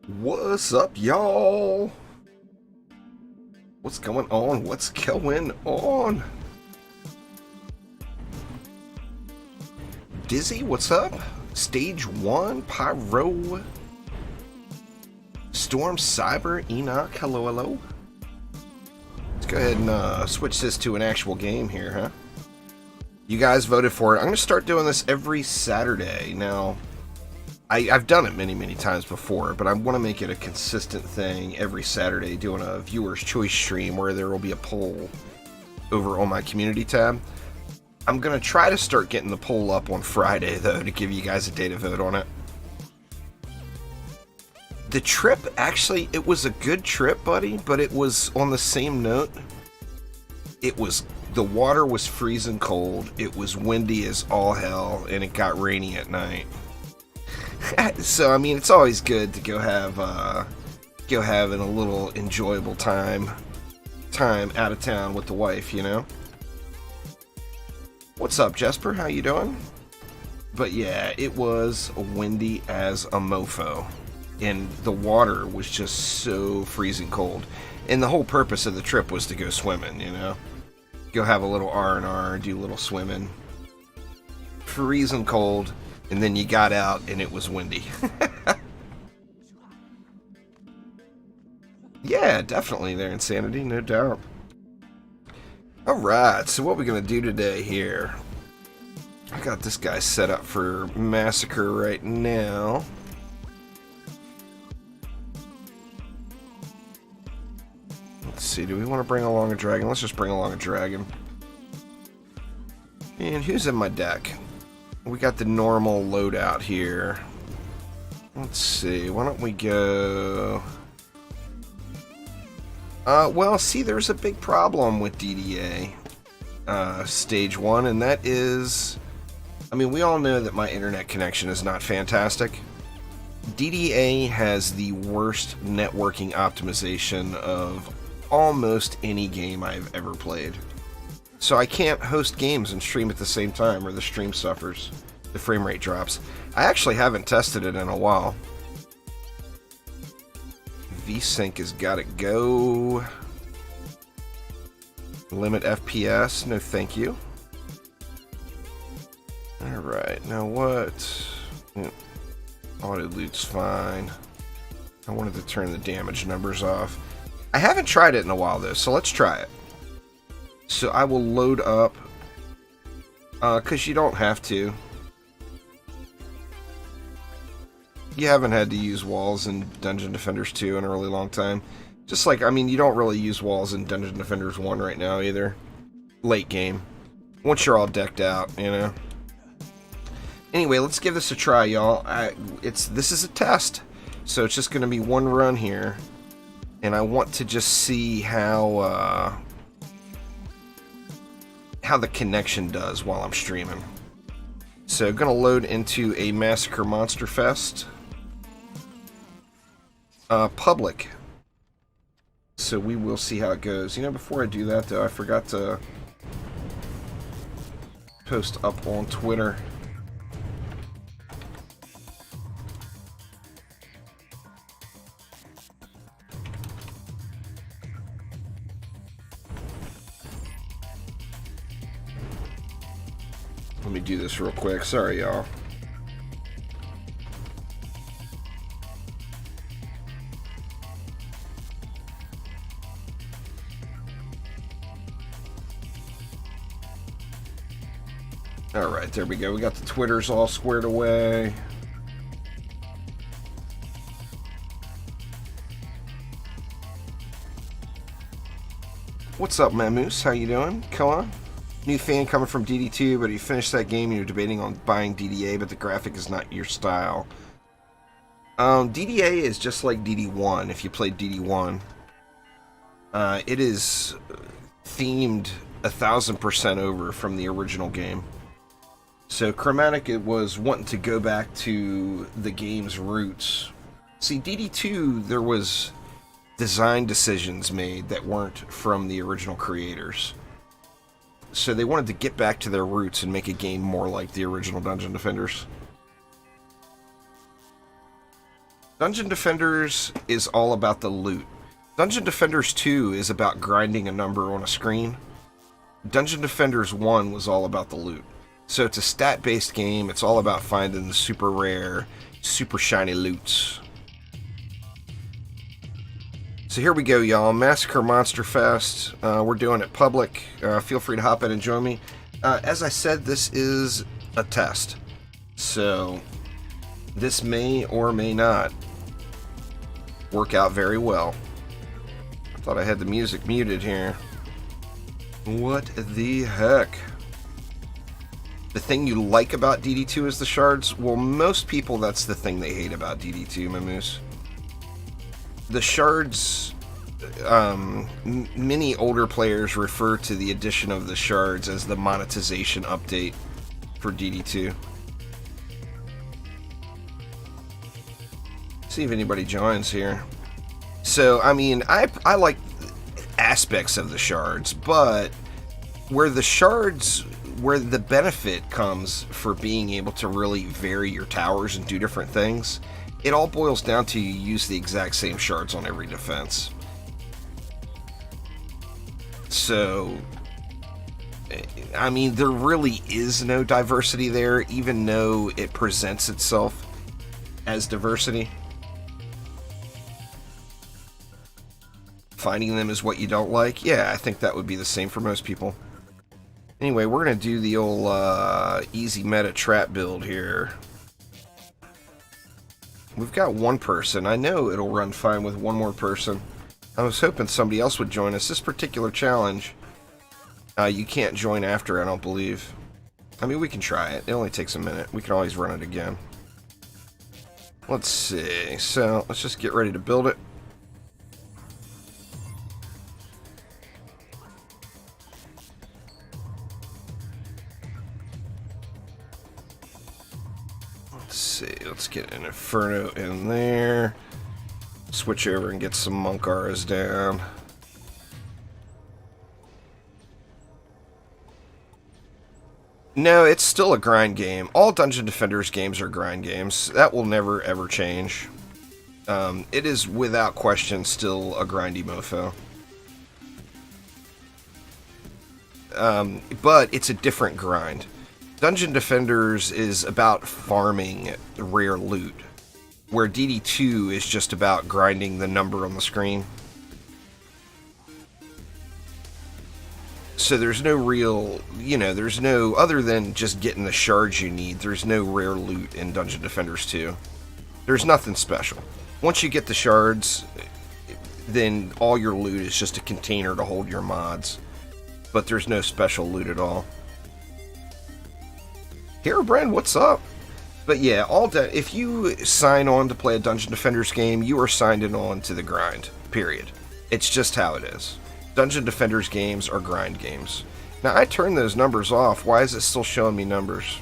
What's up, y'all? What's going on? What's going on? Dizzy, what's up? Stage 1, Pyro. Storm, Cyber, Enoch, hello, hello. Let's go ahead and switch this to an actual game here, huh? You guys voted for it. I'm going to start doing this every Saturday. Now, I've done it many times before, but I want to make it a consistent thing every Saturday, doing a viewer's choice stream where there will be a poll over on my community tab. I'm going to try to start getting the poll up on Friday, though, to give you guys a day to vote on it. The trip, actually, it was a good trip, buddy, but it was on the same note. The water was freezing cold, it was windy as all hell, and it got rainy at night. So, I mean, it's always good to go having a little enjoyable time out of town with the wife, you know? What's up, Jesper? How you doing? But yeah, it was windy as a mofo, and the water was just so freezing cold. And the whole purpose of the trip was to go swimming, you know? Go have a little R&R, do a little swimming. Freezing cold. And then you got out and it was windy. Yeah, definitely there, Insanity, no doubt. Alright, so what we're going to do today here. I got this guy set up for Massacre right now. Let's see, do we want to bring along a dragon? Let's just bring along a dragon. And who's in my deck? We got the normal loadout here. Let's see, why don't we go... well, see, there's a big problem with DDA Stage 1, and that is... I mean, we all know that my internet connection is not fantastic. DDA has the worst networking optimization of almost any game I've ever played. So I can't host games and stream at the same time, or the stream suffers. The frame rate drops. I actually haven't tested it in a while. VSync has got to go. Limit FPS. No thank you. Alright, now what? Auto loot's fine. I wanted to turn the damage numbers off. I haven't tried it in a while, though, so let's try it. So I will load up, because you don't have to. You haven't had to use walls in Dungeon Defenders 2 in a really long time. Just like, I mean, you don't really use walls in Dungeon Defenders 1 right now either. Late game. Once you're all decked out, you know. Anyway, let's give this a try, y'all. This is a test, so it's just going to be one run here. And I want to just see how the connection does while I'm streaming. So, gonna load into a Massacre Monster Fest. Public. So we will see how it goes. You know, before I do that, though, I forgot to post up on Twitter. Let me do this real quick. Sorry, y'all. Alright, there we go. We got the Twitters all squared away. What's up, Mamoose? How you doing? Koa? New fan coming from DD2, but you finished that game and you're debating on buying DDA, but the graphic is not your style. DDA is just like DD1, if you played DD1. It is themed 1000% over from the original game. So Chromatic, it was wanting to go back to the game's roots. See, DD2, there was design decisions made that weren't from the original creators. So they wanted to get back to their roots and make a game more like the original Dungeon Defenders. Dungeon Defenders is all about the loot. Dungeon Defenders 2 is about grinding a number on a screen. Dungeon Defenders 1 was all about the loot. So it's a stat-based game. It's all about finding the super rare, super shiny loots. So here we go, y'all. Massacre Monster Fest. We're doing it public. Feel free to hop in and join me. As I said, this is a test. So this may or may not work out very well. I thought I had the music muted here. What the heck? The thing you like about DD2 is the shards? Well, most people, that's the thing they hate about DD2, my moose. The shards, many older players refer to the addition of the shards as the monetization update for DD2. See if anybody joins here. So, I mean, I like aspects of the shards, but where the benefit comes for being able to really vary your towers and do different things, it all boils down to you use the exact same shards on every defense. So, I mean, there really is no diversity there, even though it presents itself as diversity. Finding them is what you don't like? Yeah, I think that would be the same for most people. Anyway, we're going to do the old easy meta trap build here. We've got one person. I know it'll run fine with one more person. I was hoping somebody else would join us. This particular challenge, you can't join after, I don't believe. I mean, we can try it. It only takes a minute. We can always run it again. Let's see. So, let's just get ready to build it. Let's get an Inferno in there. Switch over and get some Monkaras down. No, it's still a grind game. All Dungeon Defenders games are grind games. That will never ever change. It is without question still a grindy mofo. But it's a different grind. Dungeon Defenders is about farming rare loot, where DD2 is just about grinding the number on the screen. So there's no real, there's no, other than just getting the shards you need, there's no rare loot in Dungeon Defenders 2. There's nothing special. Once you get the shards, then all your loot is just a container to hold your mods. But there's no special loot at all. Herobrand, what's up? But yeah, if you sign on to play a Dungeon Defenders game, you are signed on to the grind. Period. It's just how it is. Dungeon Defenders games are grind games. Now, I turned those numbers off. Why is it still showing me numbers?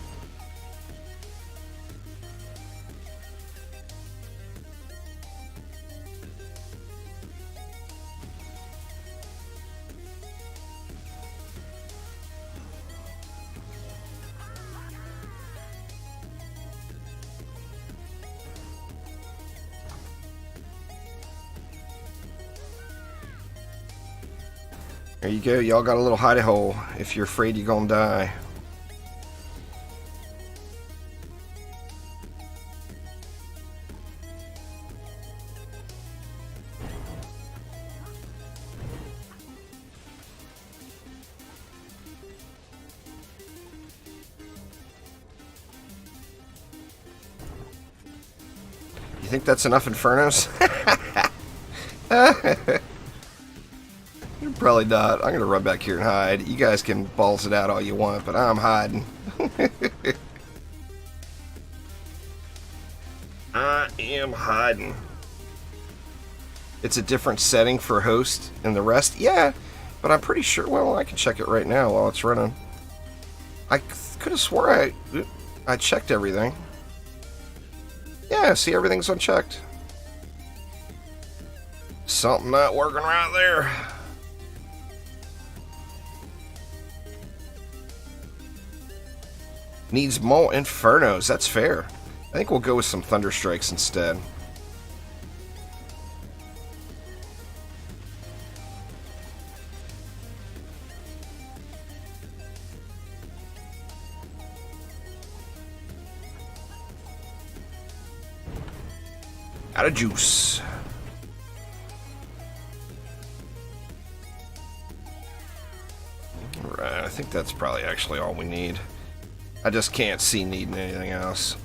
There you go, y'all got a little hidey hole if you're afraid you're gonna die. You think that's enough Infernos? Probably not. I'm gonna run back here and hide. You guys can balls it out all you want, but I'm hiding. I am hiding. It's a different setting for host and the rest? Yeah, but I'm pretty sure, well, I can check it right now while it's running. I could have swore I checked everything. Yeah, see, everything's unchecked. Something not working right there. Needs more Infernos. That's fair. I think we'll go with some Thunderstrikes instead. Out of juice. Alright, I think that's probably actually all we need. I just can't see needing anything else.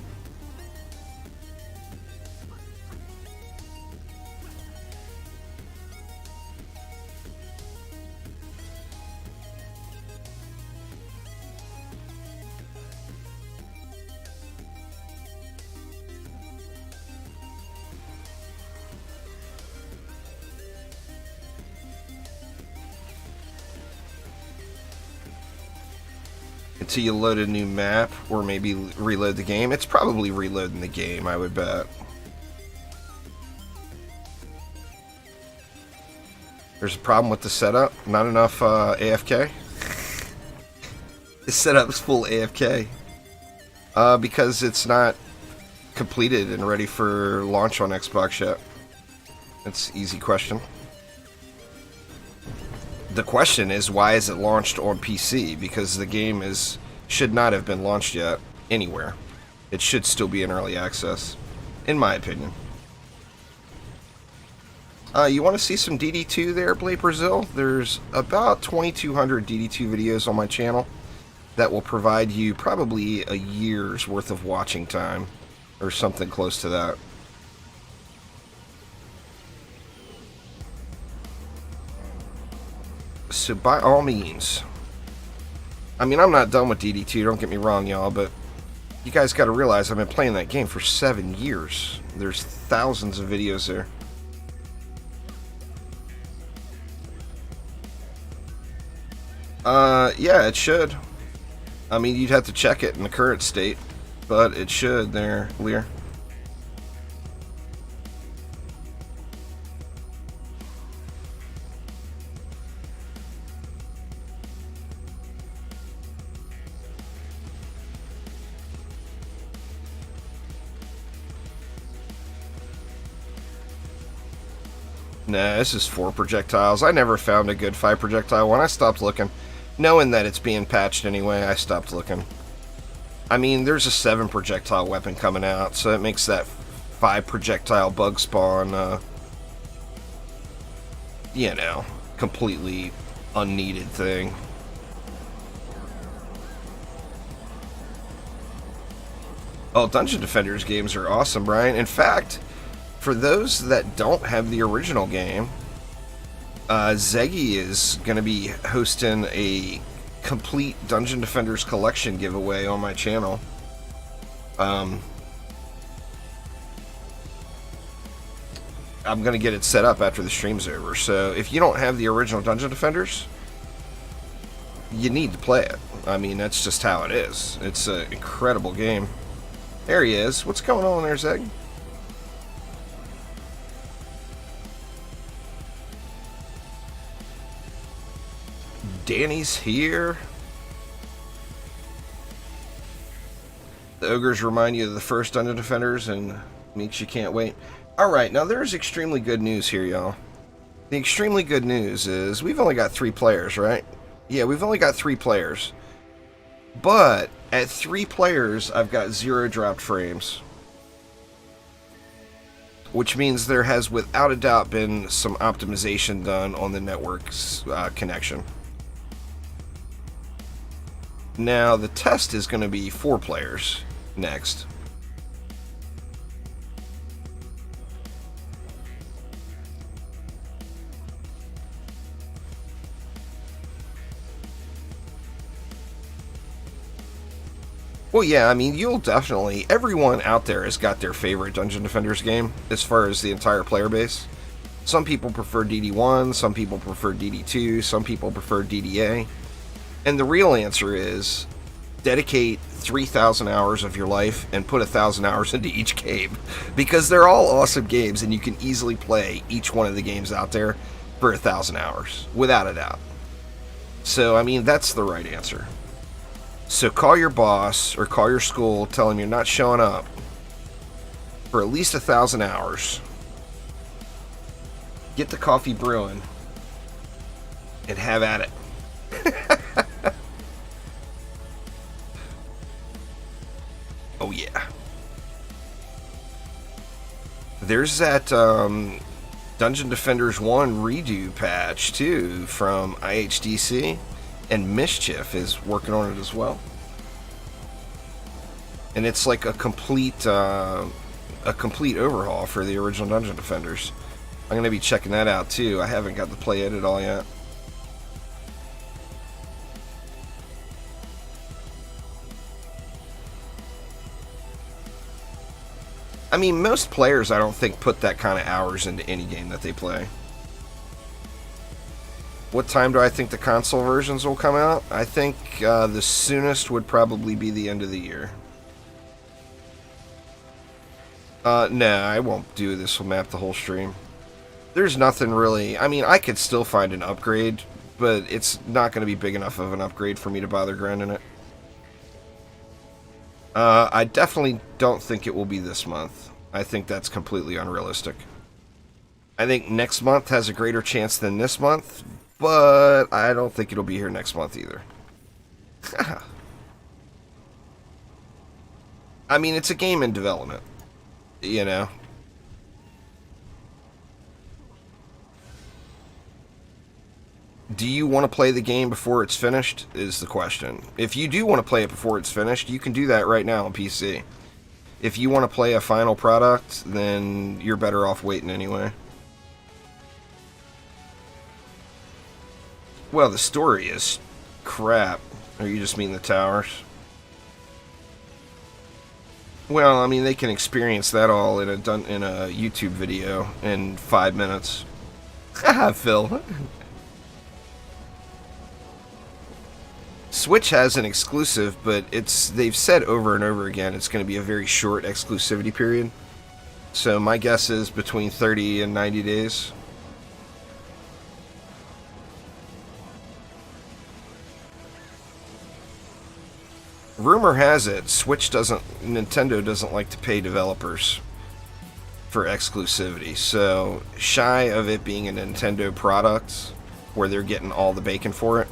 Until you load a new map, or maybe reload the game. It's probably reloading the game, I would bet. There's a problem with the setup. Not enough AFK. This setup's full AFK. Because it's not completed and ready for launch on Xbox yet. That's an easy question. The question is, why is it launched on PC? Because the game should not have been launched yet anywhere. It should still be in early access, in my opinion. You want to see some DD2 there, Blade Brazil? There's about 2,200 DD2 videos on my channel that will provide you probably a year's worth of watching time, or something close to that. So by all means, I mean, I'm not done with DD2, don't get me wrong, y'all, but you guys got to realize I've been playing that game for 7 years. There's thousands of videos there. Yeah, it should. I mean, you'd have to check it in the current state, but it should there, Lear. Nah, this is 4 projectiles. I never found a good 5 projectile one. I stopped looking. Knowing that it's being patched anyway, I stopped looking. I mean, there's a 7 projectile weapon coming out, so it makes that 5 projectile bug spawn, you know, completely unneeded thing. Oh, Dungeon Defenders games are awesome, Brian. In fact, for those that don't have the original game, Zeggy is going to be hosting a complete Dungeon Defenders collection giveaway on my channel. I'm going to get it set up after the stream's over. So if you don't have the original Dungeon Defenders, you need to play it. I mean, that's just how it is. It's an incredible game. There he is. What's going on there, Zeg? Danny's here. The ogres remind you of the first Dungeon Defenders and makes you can't wait. Alright, now there's extremely good news here, y'all. The extremely good news is we've only got 3 players, right? Yeah, we've only got 3 players. But at 3 players, I've got 0 dropped frames. Which means there has without a doubt been some optimization done on the network's connection. Now, the test is going to be 4 players next. Well, yeah, I mean, you'll definitely... Everyone out there has got their favorite Dungeon Defenders game as far as the entire player base. Some people prefer DD1, some people prefer DD2, some people prefer DDA. And the real answer is dedicate 3,000 hours of your life and put 1,000 hours into each game. Because they're all awesome games and you can easily play each one of the games out there for 1,000 hours, without a doubt. So, I mean, that's the right answer. So call your boss or call your school, tell them you're not showing up for at least 1,000 hours. Get the coffee brewing and have at it. Oh yeah. There's that Dungeon Defenders 1 redo patch, too, from IHDC, and Mischief is working on it as well. And it's like a complete overhaul for the original Dungeon Defenders. I'm going to be checking that out, too. I haven't got to play it at all yet. I mean, most players, I don't think, put that kind of hours into any game that they play. What time do I think the console versions will come out? I think the soonest would probably be the end of the year. No, I won't do this. Will map the whole stream. There's nothing really... I mean, I could still find an upgrade, but it's not going to be big enough of an upgrade for me to bother grinding it. I definitely don't think it will be this month. I think that's completely unrealistic. I think next month has a greater chance than this month, but I don't think it'll be here next month either. I mean, it's a game in development, you know. Do you want to play the game before it's finished, is the question. If you do want to play it before it's finished, you can do that right now on PC. If you want to play a final product, then you're better off waiting anyway. Well, the story is crap. Or you just mean the towers? Well, I mean, they can experience that all in a YouTube video in 5 minutes. Haha, Phil. Switch has an exclusive, but they've said over and over again it's going to be a very short exclusivity period. So my guess is between 30 and 90 days. Rumor has it, Nintendo doesn't like to pay developers for exclusivity. So shy of it being a Nintendo product where they're getting all the bacon for it,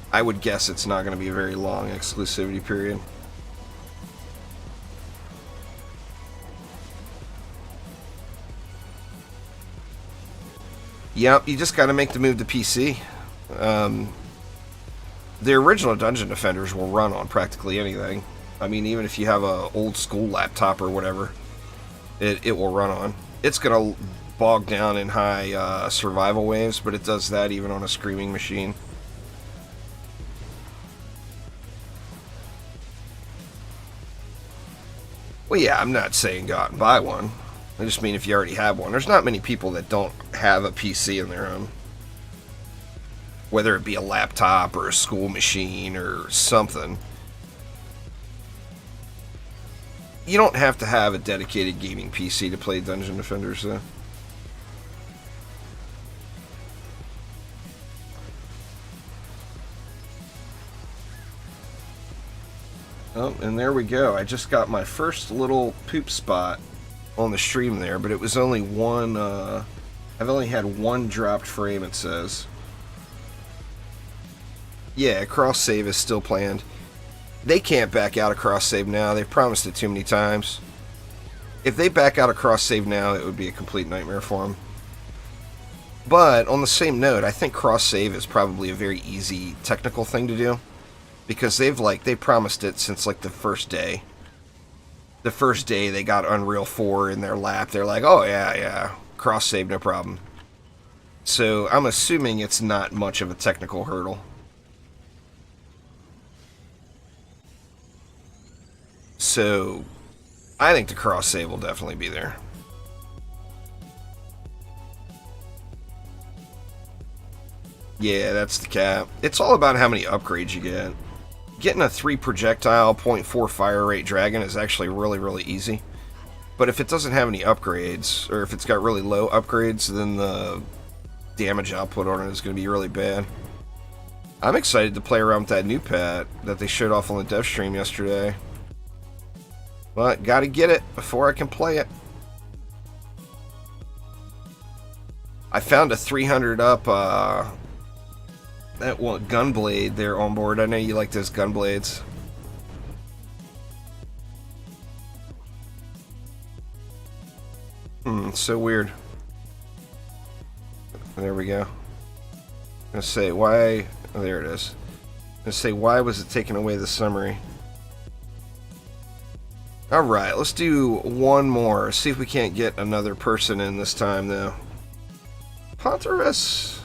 I would guess it's not going to be a very long exclusivity period. Yep, you just got to make the move to PC. The original Dungeon Defenders will run on practically anything. I mean, even if you have a old school laptop or whatever, it will run on. It's going to bog down in high survival waves, but it does that even on a screaming machine. Well, yeah, I'm not saying go out and buy one. I just mean if you already have one. There's not many people that don't have a PC in their home. Whether it be a laptop or a school machine or something. You don't have to have a dedicated gaming PC to play Dungeon Defenders, though. Oh, and there we go. I just got my first little poop spot on the stream there, but it was only one, I've only had one dropped frame, it says. Yeah, cross save is still planned. They can't back out of cross save now. They've promised it too many times. If they back out of cross save now, it would be a complete nightmare for them. But on the same note, I think cross save is probably a very easy technical thing to do. Because they promised it since like the first day. The first day they got Unreal 4 in their lap, they're like, oh yeah, cross save, no problem. So I'm assuming it's not much of a technical hurdle. So I think the cross save will definitely be there. Yeah, that's the cap. It's all about how many upgrades you get. Getting a 3 projectile, 0.4 fire rate dragon is actually really, really easy. But if it doesn't have any upgrades, or if it's got really low upgrades, then the damage output on it is going to be really bad. I'm excited to play around with that new pet that they showed off on the dev stream yesterday. But gotta get it before I can play it. I found a 300 up, that one gunblade there on board. I know you like those gunblades. It's so weird. There we go. I'm gonna say why. Oh, there it is. I'm gonna say why was it taking away the summary? Alright, let's do one more. See if we can't get another person in this time, though. Pontarus.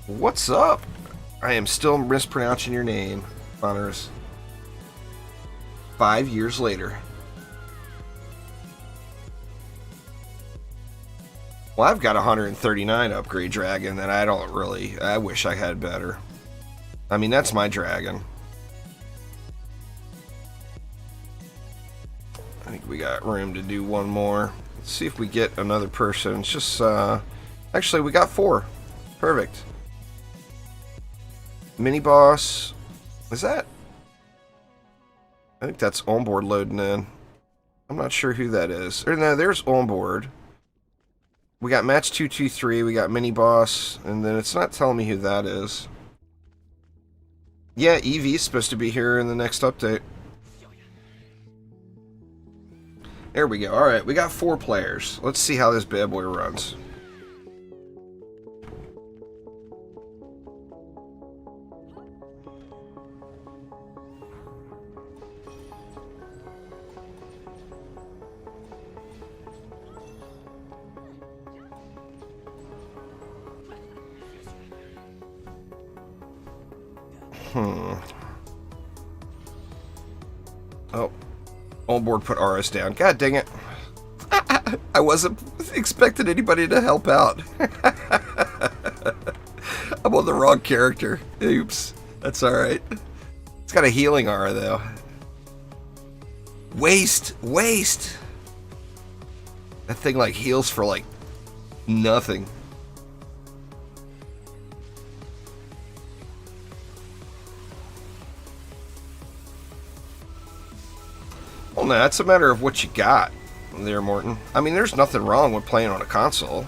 What's up? I am still mispronouncing your name, Pontarus. 5 years later. Well, I've got 139 upgrade dragon that I wish I had better. I mean, that's my dragon. I think we got room to do one more. Let's see if we get another person. It's just, actually, we got 4. Perfect. Mini boss. Is that? I think that's onboard loading in. I'm not sure who that is. Or no, there's onboard. We got match 223. We got mini boss, and then it's not telling me who that is. Yeah, EV's supposed to be here in the next update. There we go. Alright, we got 4 players. Let's see how this bad boy runs. Oh. Onboard put RS down. God dang it. I wasn't expecting anybody to help out. I'm on the wrong character. Oops. That's alright. It's got a healing aura, though. Waste! Waste! That thing, like, heals for, like, nothing. Well, no, it's a matter of what you got there, Morton. I mean, there's nothing wrong with playing on a console.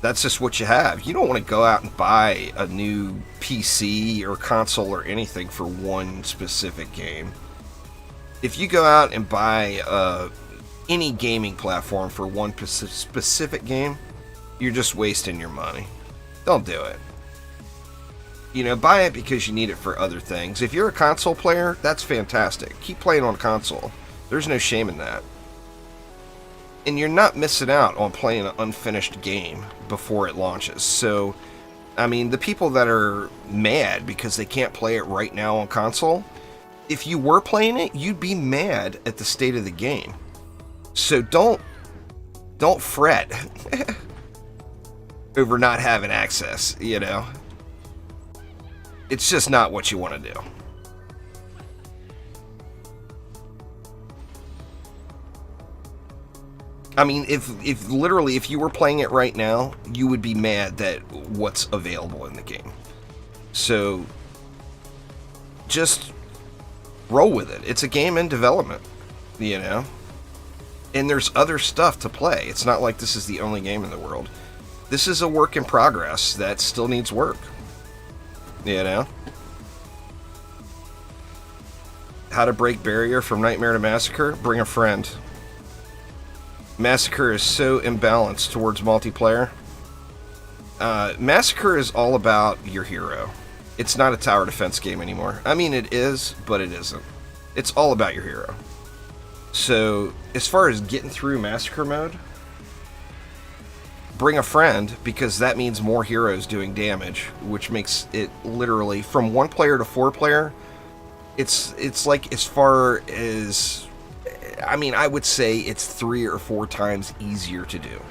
That's just what you have. You don't want to go out and buy a new PC or console or anything for one specific game. If you go out and buy any gaming platform for one specific game, you're just wasting your money. Don't do it. You know, buy it because you need it for other things. If you're a console player, that's fantastic. Keep playing on console. There's no shame in that. And you're not missing out on playing an unfinished game before it launches. So, I mean, the people that are mad because they can't play it right now on console, if you were playing it, you'd be mad at the state of the game. So don't fret over not having access, you know? It's just not what you want to do. I mean, if literally, if you were playing it right now, you would be mad that what's available in the game. So, just roll with it. It's a game in development, you know? And there's other stuff to play. It's not like this is the only game in the world. This is a work in progress that still needs work. You know? How to break barrier from Nightmare to Massacre? Bring a friend. Massacre is so imbalanced towards multiplayer. Massacre is all about your hero. It's not a tower defense game anymore. I mean, it is, but it isn't. It's all about your hero. So, as far as getting through Massacre mode, bring a friend, because that means more heroes doing damage, which makes it literally, from 1 player to 4 player, it's like as far as, I mean, I would say it's 3 or 4 times easier to do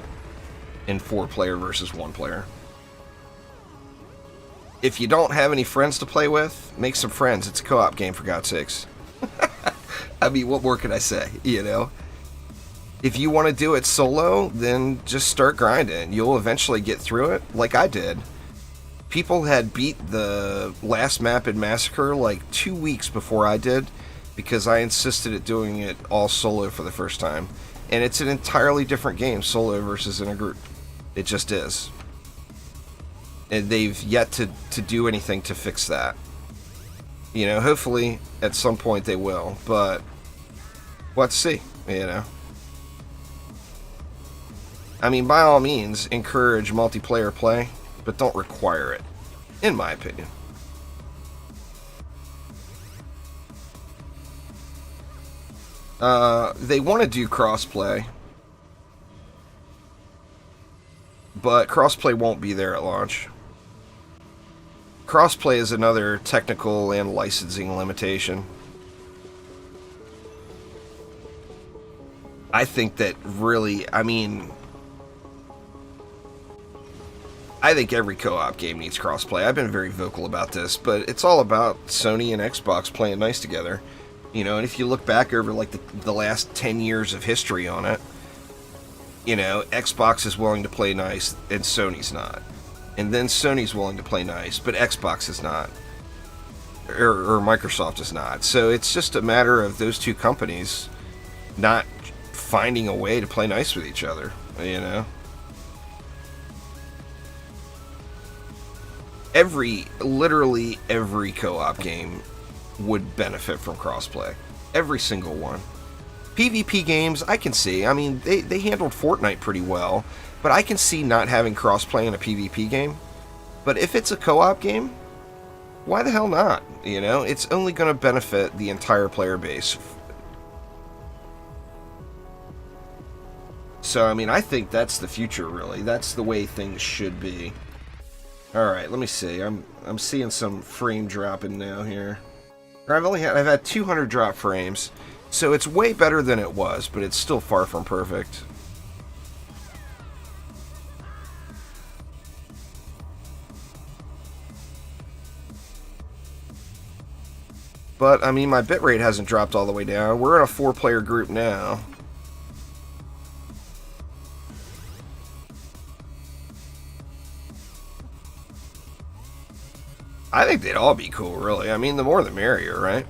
in 4 player versus 1 player. If you don't have any friends to play with, make some friends. It's a co-op game, for God's sakes. I mean, what more can I say, you know? If you want to do it solo, then just start grinding. You'll eventually get through it, like I did. People had beat the last map in Massacre like 2 weeks before I did, because I insisted at doing it all solo for the first time. And it's an entirely different game, solo versus in a group. It just is. And they've yet to do anything to fix that. You know, hopefully at some point they will, but let's see, you know. I mean, by all means, encourage multiplayer play, but don't require it, in my opinion. They want to do crossplay, but crossplay won't be there at launch. Crossplay is another technical and licensing limitation. I think that really, I mean, I think every co-op game needs crossplay. I've been very vocal about this, but it's all about Sony and Xbox playing nice together. You know, and if you look back over like the last 10 years of history on it, you know, Xbox is willing to play nice and Sony's not. And then Sony's willing to play nice, but Xbox is not. Or Microsoft is not. So it's just a matter of those two companies not finding a way to play nice with each other, you know? Literally every co-op game would benefit from crossplay. Every single one. PvP games, I can see. I mean, they handled Fortnite pretty well, but I can see not having crossplay in a PvP game. But if it's a co-op game, why the hell not? You know, it's only going to benefit the entire player base. So, I mean, I think that's the future, really. That's the way things should be. Alright, let me see. I'm seeing some frame dropping now here. I've had 200 drop frames, so it's way better than it was, but it's still far from perfect. But, I mean, my bitrate hasn't dropped all the way down. We're in a 4-player group now. I think they'd all be cool, really. I mean, the more the merrier, right?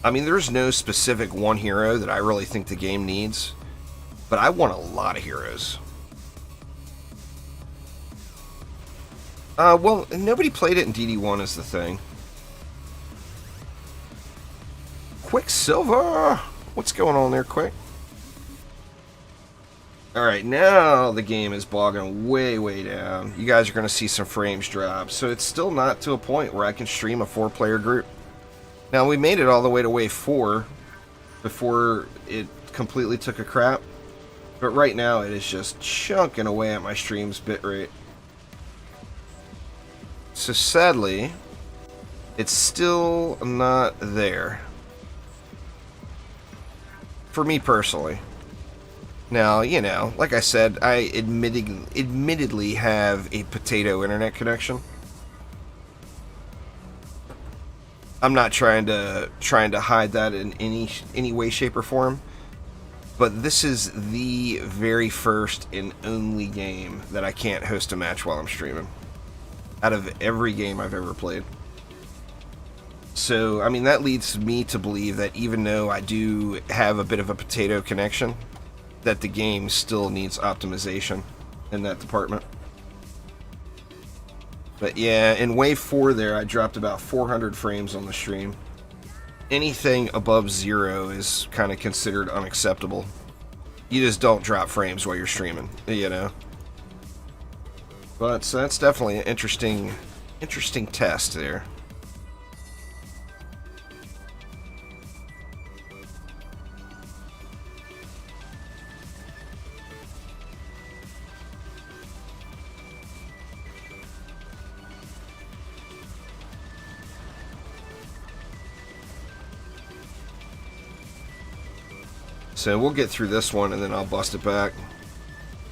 I mean, there's no specific one hero that I really think the game needs, but I want a lot of heroes. Well, nobody played it in DD1 is the thing. Quicksilver! What's going on there, Quick? Alright, now the game is bogging way, way down. You guys are going to see some frames drop. So it's still not to a point where I can stream a 4-player group. Now, we made it all the way to wave 4 before it completely took a crap. But right now, it is just chunking away at my stream's bitrate. So sadly, it's still not there. For me personally. Now, you know, like I said, I admittedly have a potato internet connection. I'm not trying to hide that in any way, shape, or form. But this is the very first and only game that I can't host a match while I'm streaming. Out of every game I've ever played. So, I mean, that leads me to believe that even though I do have a bit of a potato connection, that the game still needs optimization in that department. But yeah, in wave 4 there, I dropped about 400 frames on the stream. Anything above 0 is kind of considered unacceptable. You just don't drop frames while you're streaming, you know. But so that's definitely an interesting test there. So we'll get through this one and then I'll bust it back.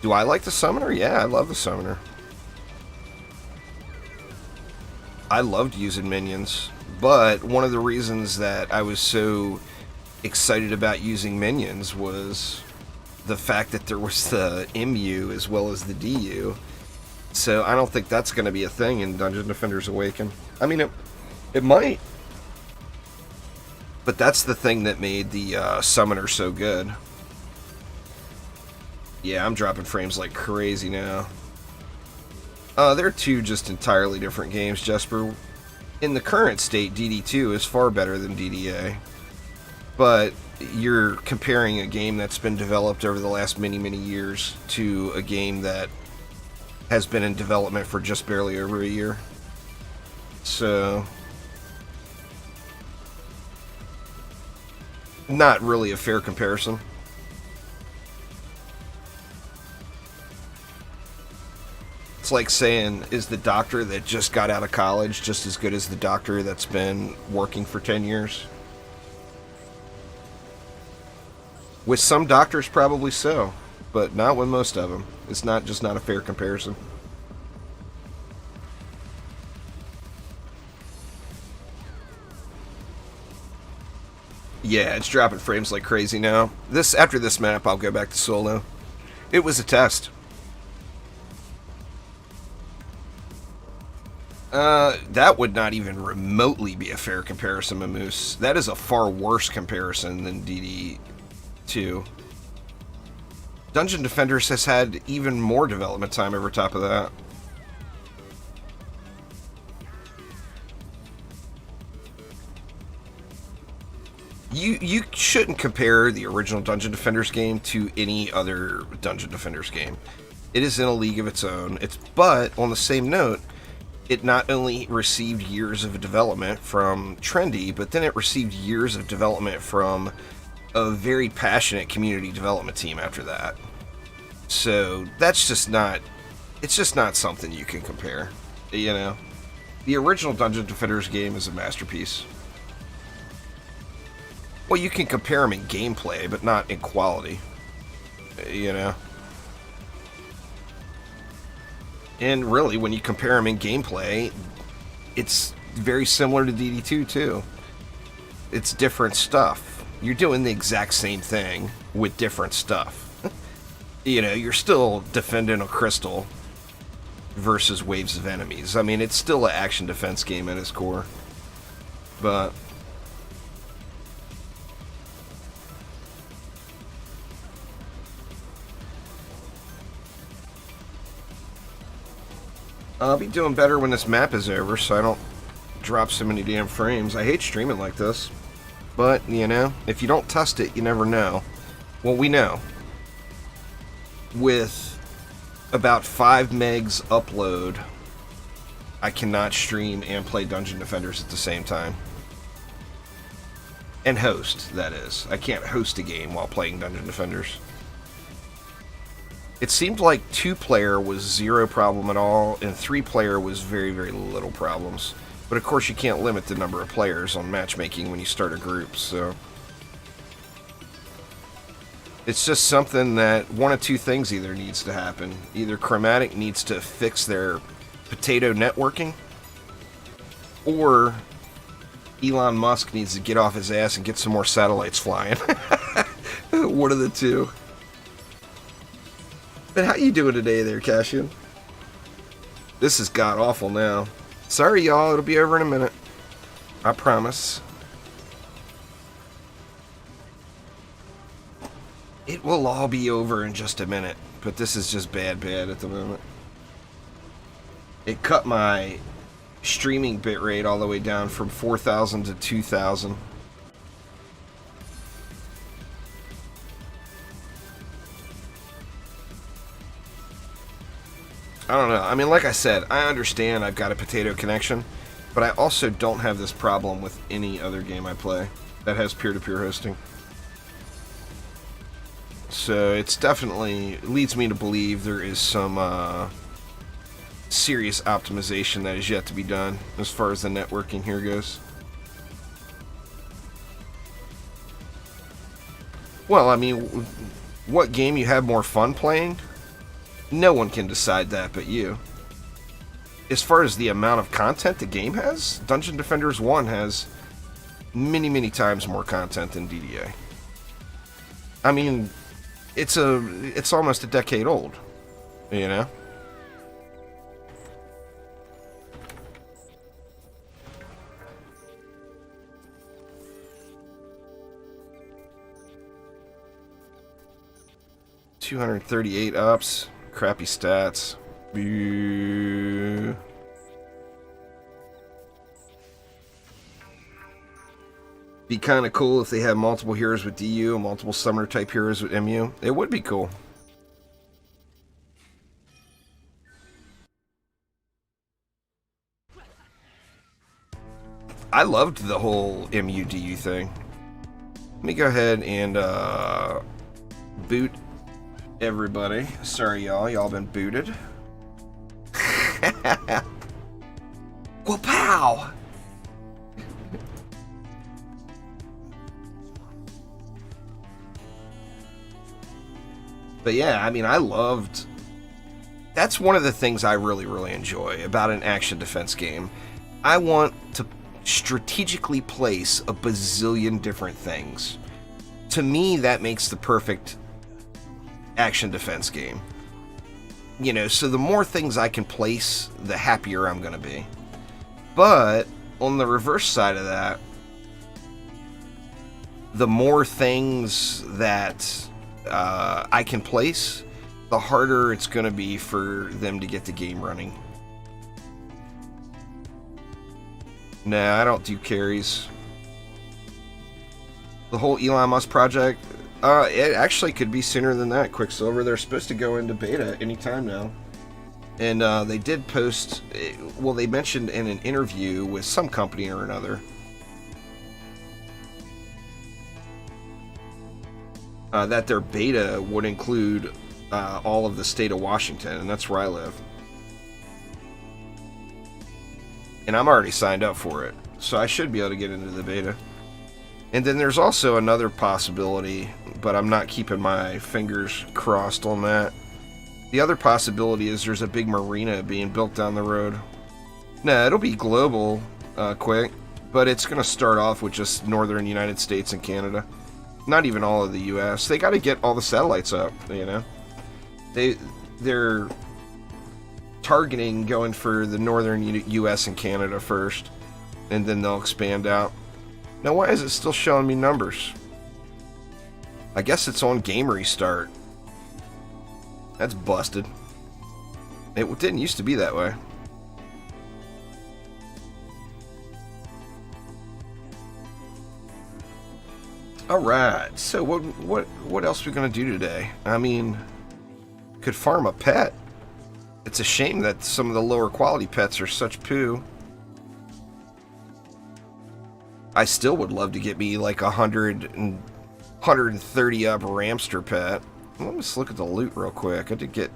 Do I like the Summoner? Yeah, I love the Summoner. I loved using minions, but one of the reasons that I was so excited about using minions was the fact that there was the MU as well as the DU. So I don't think that's going to be a thing in Dungeon Defenders Awaken. I mean, it might. But that's the thing that made the Summoner so good. Yeah, I'm dropping frames like crazy now. They're two just entirely different games, Jesper. In the current state, DD2 is far better than DDA. but you're comparing a game that's been developed over the last many, many years to a game that has been in development for just barely over a year. So, not really a fair comparison. It's like saying, is the doctor that just got out of college just as good as the doctor that's been working for 10 years? With some doctors, probably so, but not with most of them. It's not a fair comparison. Yeah, it's dropping frames like crazy now. After this map, I'll go back to solo. It was a test. That would not even remotely be a fair comparison, Mamoose. That is a far worse comparison than DD2. Dungeon Defenders has had even more development time over top of that. You shouldn't compare the original Dungeon Defenders game to any other Dungeon Defenders game. It is in a league of its own. But on the same note, it not only received years of development from Trendy, but then it received years of development from a very passionate community development team after that. So that's just not, it's just not something you can compare, you know? The original Dungeon Defenders game is a masterpiece. Well, you can compare them in gameplay, but not in quality, you know? And really, when you compare them in gameplay, it's very similar to DD2, too. It's different stuff. You're doing the exact same thing with different stuff. You know, you're still defending a crystal versus waves of enemies. I mean, it's still an action defense game at its core. But I'll be doing better when this map is over, so I don't drop so many damn frames. I hate streaming like this. But, you know, if you don't test it, you never know. Well, we know. With about 5 megs upload, I cannot stream and play Dungeon Defenders at the same time. And host, that is. I can't host a game while playing Dungeon Defenders. It seemed like 2-player was zero problem at all, and 3-player was very, very little problems. But of course you can't limit the number of players on matchmaking when you start a group, so... It's just something that one of two things either needs to happen. Either Chromatic needs to fix their potato networking, or Elon Musk needs to get off his ass and get some more satellites flying. One of the two. But how you doing today there, Cashian? This is god-awful now. Sorry, y'all. It'll be over in a minute. I promise. It will all be over in just a minute. But this is just bad at the moment. It cut my streaming bitrate all the way down from 4,000 to 2,000. I don't know. I mean, like I said, I understand I've got a potato connection, but I also don't have this problem with any other game I play that has peer-to-peer hosting. So it's definitely leads me to believe there is some serious optimization that is yet to be done as far as the networking here goes. Well, I mean, what game you have more fun playing? No one can decide that but you. As far as the amount of content the game has, Dungeon Defenders 1 has many, many times more content than DDA. I mean, it's almost a decade old, you know? $238 ups. Crappy stats. Boo. Be kind of cool if they have multiple heroes with DU and multiple summoner type heroes with MU. It would be cool. I loved the whole MU DU thing. Let me go ahead and boot everybody. Sorry, y'all. Y'all been booted. Well, pow! But yeah, I mean, I loved... That's one of the things I really, really enjoy about an action defense game. I want to strategically place a bazillion different things. To me, that makes the perfect action defense game. You know, so the more things I can place, the happier I'm going to be. But on the reverse side of that, the more things that I can place, the harder it's going to be for them to get the game running. Nah, I don't do carries. The whole Elon Musk project, it actually could be sooner than that, Quicksilver. They're supposed to go into beta anytime now. And they did post, well, they mentioned in an interview with some company or another that their beta would include all of the state of Washington, and that's where I live. And I'm already signed up for it, so I should be able to get into the beta. And then there's also another possibility, but I'm not keeping my fingers crossed on that. The other possibility is there's a big marina being built down the road. Nah, it'll be global quick, but it's going to start off with just northern United States and Canada. Not even all of the U.S. They got to get all the satellites up, you know. They're targeting going for the northern U.S. and Canada first, and then they'll expand out. Now, why is it still showing me numbers? I guess it's on game restart. That's busted. It didn't used to be that way. Alright, so what else are we gonna do today? I mean, could farm a pet. It's a shame that some of the lower quality pets are such poo. I still would love to get me like 130 up Ramster pet. Let me just look at the loot real quick. I did get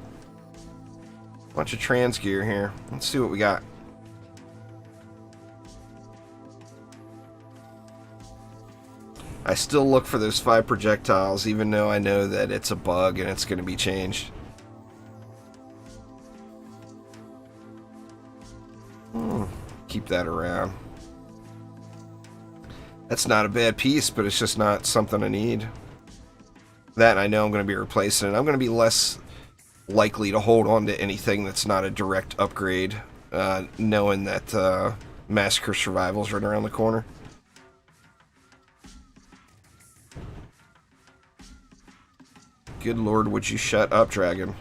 a bunch of trans gear here. Let's see what we got. I still look for those 5 projectiles, even though I know that it's a bug and it's going to be changed. Keep that around. That's not a bad piece, but it's just not something I need. That I know I'm going to be replacing it. I'm going to be less likely to hold on to anything that's not a direct upgrade, knowing that Massacre Survival's right around the corner. Good lord, would you shut up, Dragon?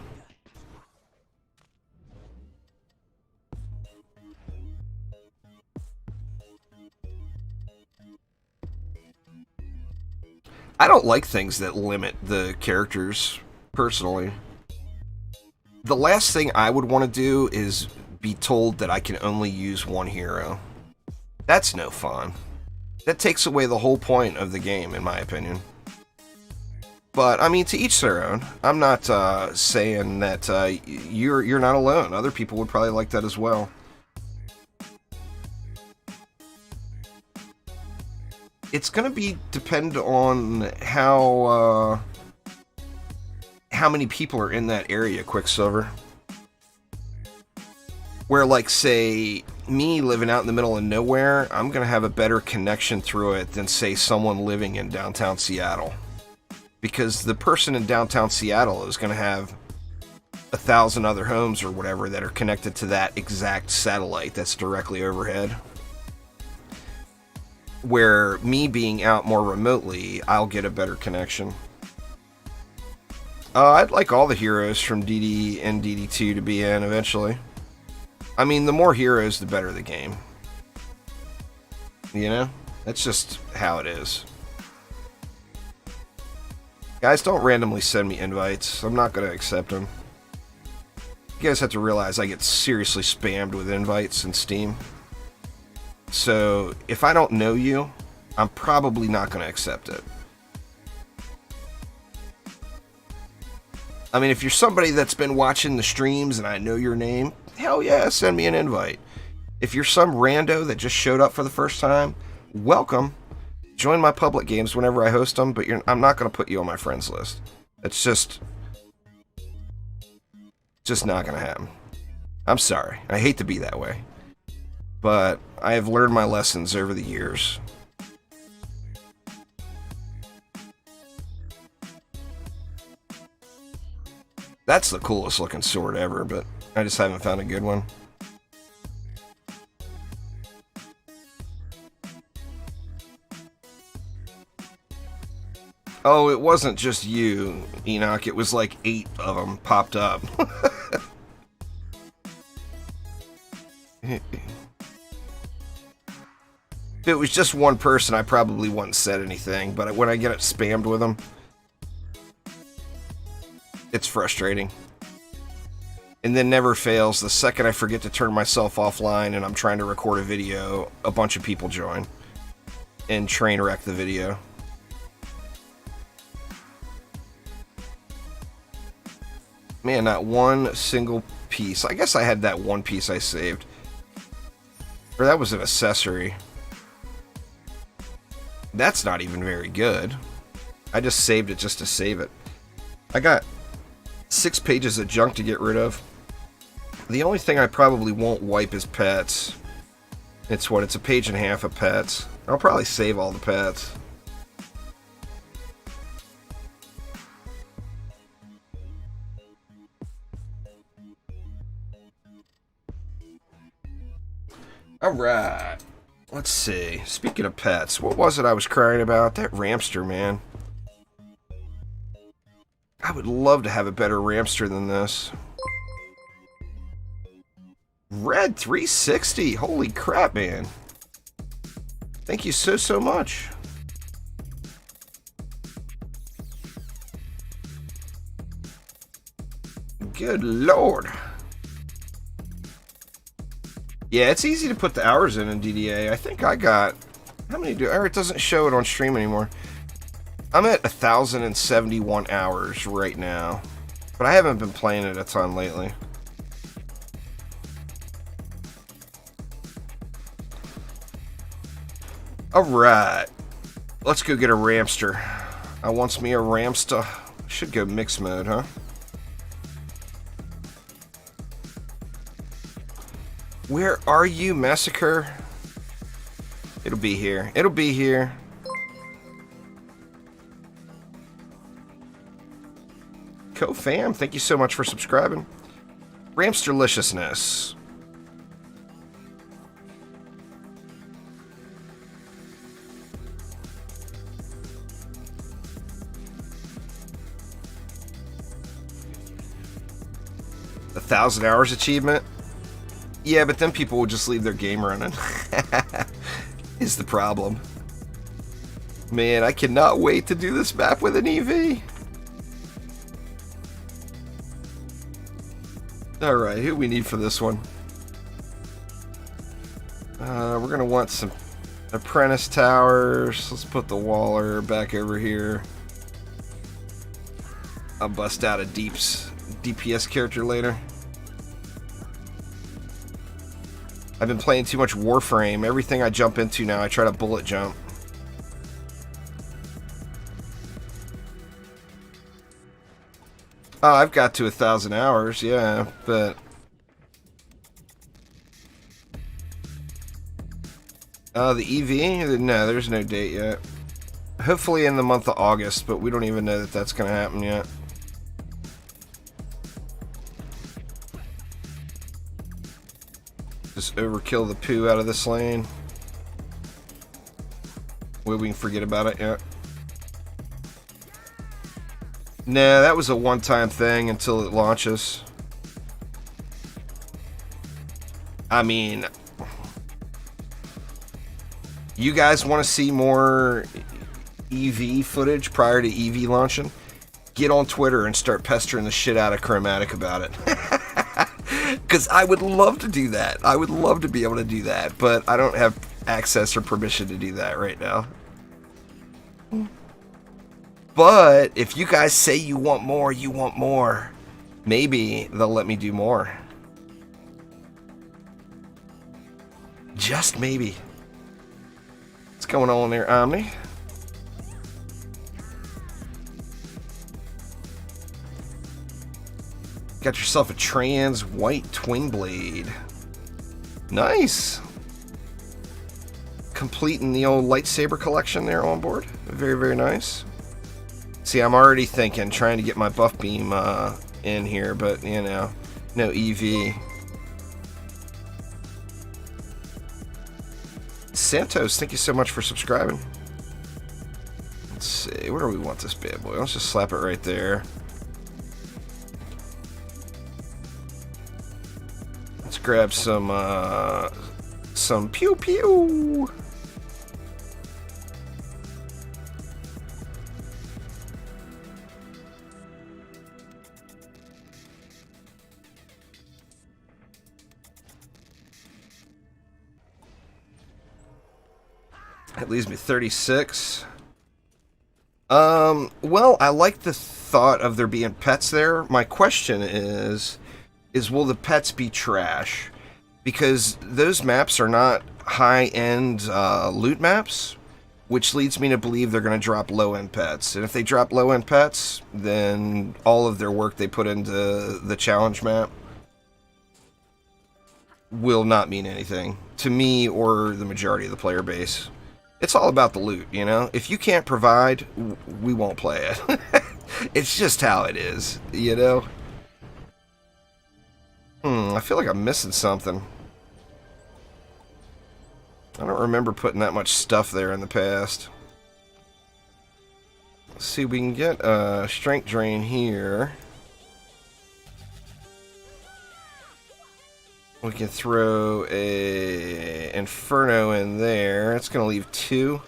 I don't like things that limit the characters, personally. The last thing I would want to do is be told that I can only use one hero. That's no fun. That takes away the whole point of the game, in my opinion. But, I mean, to each their own. I'm not saying that you're not alone. Other people would probably like that as well. It's going to be depend on how many people are in that area, Quicksilver. Where, like, say, me living out in the middle of nowhere, I'm going to have a better connection through it than, say, someone living in downtown Seattle. Because the person in downtown Seattle is going to have 1,000 other homes or whatever that are connected to that exact satellite that's directly overhead. Where me being out more remotely, I'll get a better connection. I'd like all the heroes from DD and DD2 to be in eventually. I mean, the more heroes, the better the game. You know? That's just how it is. Guys, don't randomly send me invites. I'm not going to accept them. You guys have to realize I get seriously spammed with invites in Steam. So, if I don't know you, I'm probably not going to accept it. I mean, if you're somebody that's been watching the streams and I know your name, hell yeah, send me an invite. If you're some rando that just showed up for the first time, welcome. Join my public games whenever I host them, but I'm not going to put you on my friends list. It's just not going to happen. I'm sorry. I hate to be that way. But I have learned my lessons over the years. That's the coolest looking sword ever, but I just haven't found a good one. Oh, it wasn't just you, Enoch. It was like 8 of them popped up. If it was just one person, I probably wouldn't said anything, but when I get it spammed with them, it's frustrating. And then never fails, the second I forget to turn myself offline and I'm trying to record a video, a bunch of people join and train wreck the video. Man, not one single piece. I guess I had that one piece I saved. Or that was an accessory. That's not even very good. I just saved it just to save it. I got 6 pages of junk to get rid of. The only thing I probably won't wipe is pets. It's what? It's a page and a half of pets. I'll probably save all the pets. Alright. Let's see. Speaking of pets, what was it I was crying about? That Ramster, man. I would love to have a better Ramster than this. Red 360. Holy crap, man. Thank you so much. Good lord. Yeah, it's easy to put the hours in DDA. I think I got... How many do... Or it doesn't show it on stream anymore. I'm at 1,071 hours right now. But I haven't been playing it a ton lately. Alright. Let's go get a Ramster. I wants me a Ramster. Should go mixed mode, huh? Where are you, Massacre? It'll be here. It'll be here. Co-fam, thank you so much for subscribing. Ramsterliciousness. A 1,000 hours achievement? Yeah, but then people will just leave their game running. Is the problem. Man, I cannot wait to do this map with an EV. Alright, who we need for this one? We're going to want some apprentice towers. Let's put the Waller back over here. I'll bust out a DPS character later. I've been playing too much Warframe. Everything I jump into now, I try to bullet jump. Oh, I've got to 1,000 hours, yeah, but... the EV? No, there's no date yet. Hopefully in the month of August, but we don't even know that that's going to happen yet. Just overkill the poo out of this lane. Well, we can forget about it yet. Nah, that was a one-time thing until it launches. I mean... You guys want to see more EV footage prior to EV launching? Get on Twitter and start pestering the shit out of Chromatic about it. Because I would love to do that. I would love to be able to do that, but I don't have access or permission to do that right now. But if you guys say you want more, maybe they'll let me do more. Just maybe. What's going on there, Omni? Got yourself a trans white twin blade. Nice. Completing the old lightsaber collection there on board. Very, very nice. See, I'm already thinking, trying to get my buff beam in here, but, you know, no EV. Santos, thank you so much for subscribing. Let's see, where do we want this bad boy? Let's just slap it right there. Let's grab some pew pew. That leaves me 36. Well, I like the thought of there being pets there. My question is will the pets be trash? Because those maps are not high-end loot maps, which leads me to believe they're going to drop low-end pets. And if they drop low-end pets, then all of their work they put into the challenge map will not mean anything to me or the majority of the player base. It's all about the loot, you know? If you can't provide, we won't play it. It's just how it is, you know? I feel like I'm missing something. I don't remember putting that much stuff there in the past. Let's see, we can get a strength drain here. We can throw a Inferno in there. It's going to leave 2.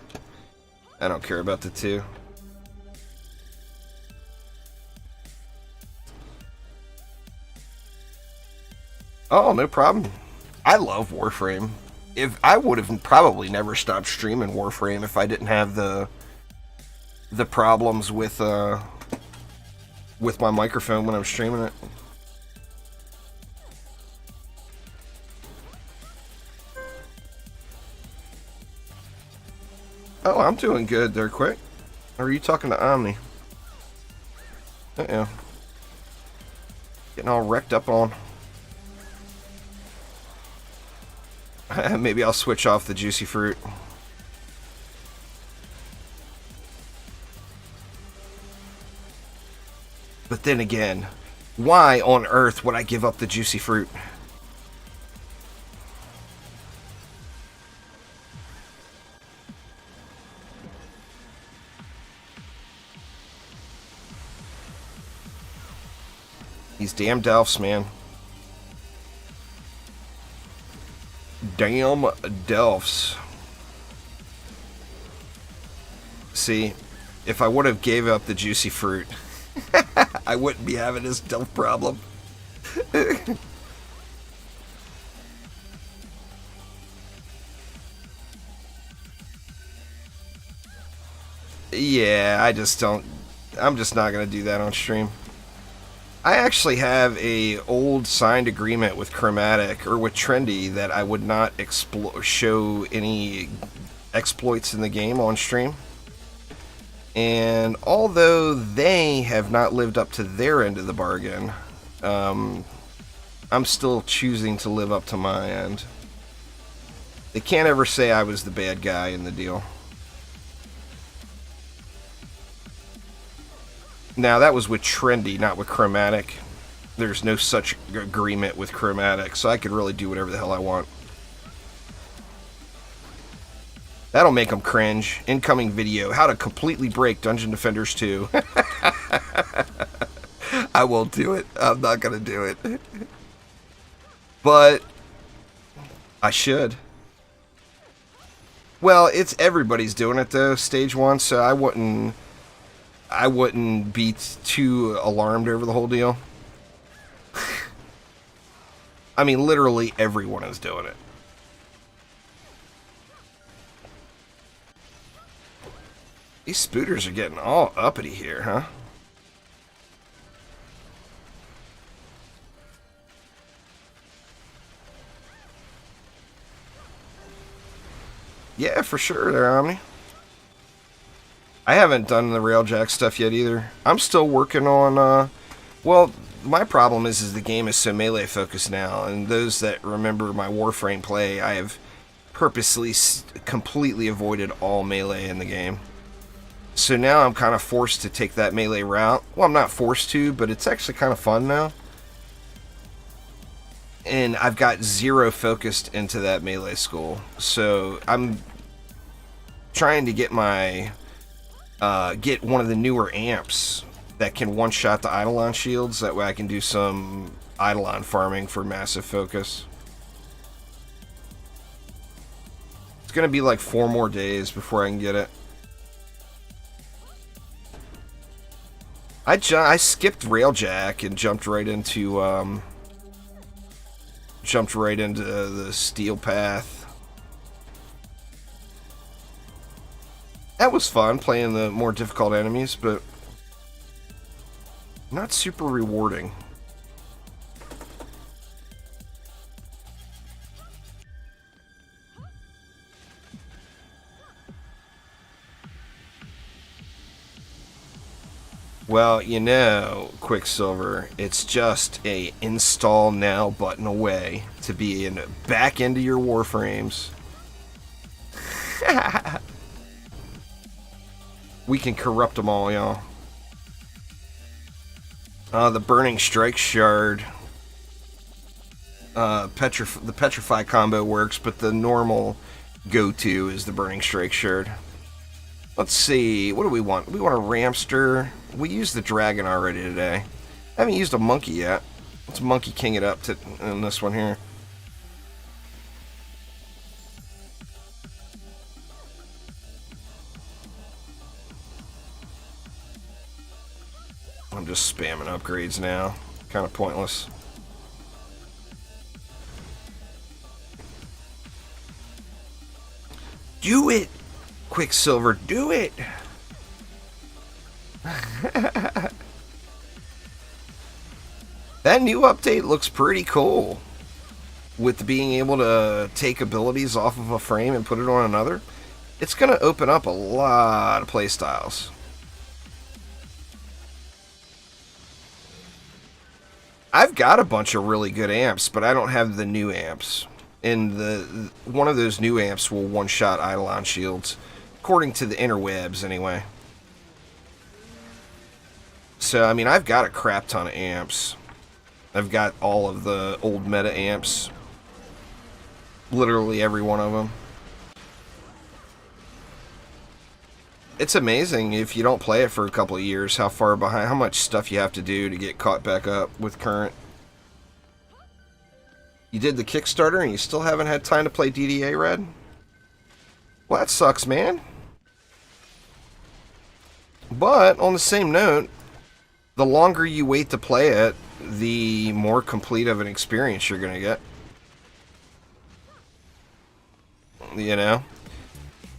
I don't care about the 2. Oh, no problem. I love Warframe. If I would have probably never stopped streaming Warframe if I didn't have the problems with my microphone when I'm streaming it. Oh, I'm doing good there, Quick. Or are you talking to Omni? Uh-oh. Getting all wrecked up on. Maybe I'll switch off the juicy fruit. But then again, why on earth would I give up the juicy fruit? These damn Delphs, man. Damn Delphs. See, if I would have gave up the juicy fruit, I wouldn't be having this Delph problem. Yeah, I'm just not going to do that on stream. I actually have a old signed agreement with Chromatic, or with Trendy, that I would not show any exploits in the game on stream. And although they have not lived up to their end of the bargain, I'm still choosing to live up to my end. They can't ever say I was the bad guy in the deal. Now, that was with Trendy, not with Chromatic. There's no such agreement with Chromatic, so I could really do whatever the hell I want. That'll make them cringe. Incoming video, how to completely break Dungeon Defenders 2. I won't do it. I'm not going to do it. But I should. Well, it's everybody's doing it though, stage 1, so I wouldn't be too alarmed over the whole deal. I mean, literally everyone is doing it. These spooters are getting all uppity here, huh? Yeah, for sure there, Omni. I haven't done the Railjack stuff yet either. I'm still working on, well, my problem is the game is so melee focused now, and those that remember my Warframe play, I have purposely completely avoided all melee in the game. So now I'm kind of forced to take that melee route. Well, I'm not forced to, but it's actually kind of fun now. And I've got zero focused into that melee school. So I'm trying to get my get one of the newer amps that can one-shot the Eidolon shields. That way I can do some Eidolon farming for massive focus. It's going to be like 4 more days before I can get it. I skipped Railjack and jumped right into the Steel Path. That was fun, playing the more difficult enemies, but not super rewarding. Well, you know, Quicksilver, it's just a install now button away to be back into your Warframes. We can corrupt them all, y'all. The Burning Strike Shard. The Petrify combo works, but the normal go-to is the Burning Strike Shard. Let's see, what do we want? We want a Ramster. We used the Dragon already today. I haven't used a Monkey yet. Let's Monkey King it up in this one here. I'm just spamming upgrades now. Kind of pointless. Do it! Quicksilver, do it! That new update looks pretty cool. With being able to take abilities off of a frame and put it on another. It's going to open up a lot of playstyles. I've got a bunch of really good amps, but I don't have the new amps. And one of those new amps will one-shot Eidolon shields. According to the interwebs, anyway. So, I mean, I've got a crap ton of amps. I've got all of the old meta amps. Literally every one of them. It's amazing if you don't play it for a couple of years, how far behind, how much stuff you have to do to get caught back up with current. You did the Kickstarter and you still haven't had time to play DDA, Red? Well, that sucks, man. But, on the same note, the longer you wait to play it, the more complete of an experience you're going to get. You know?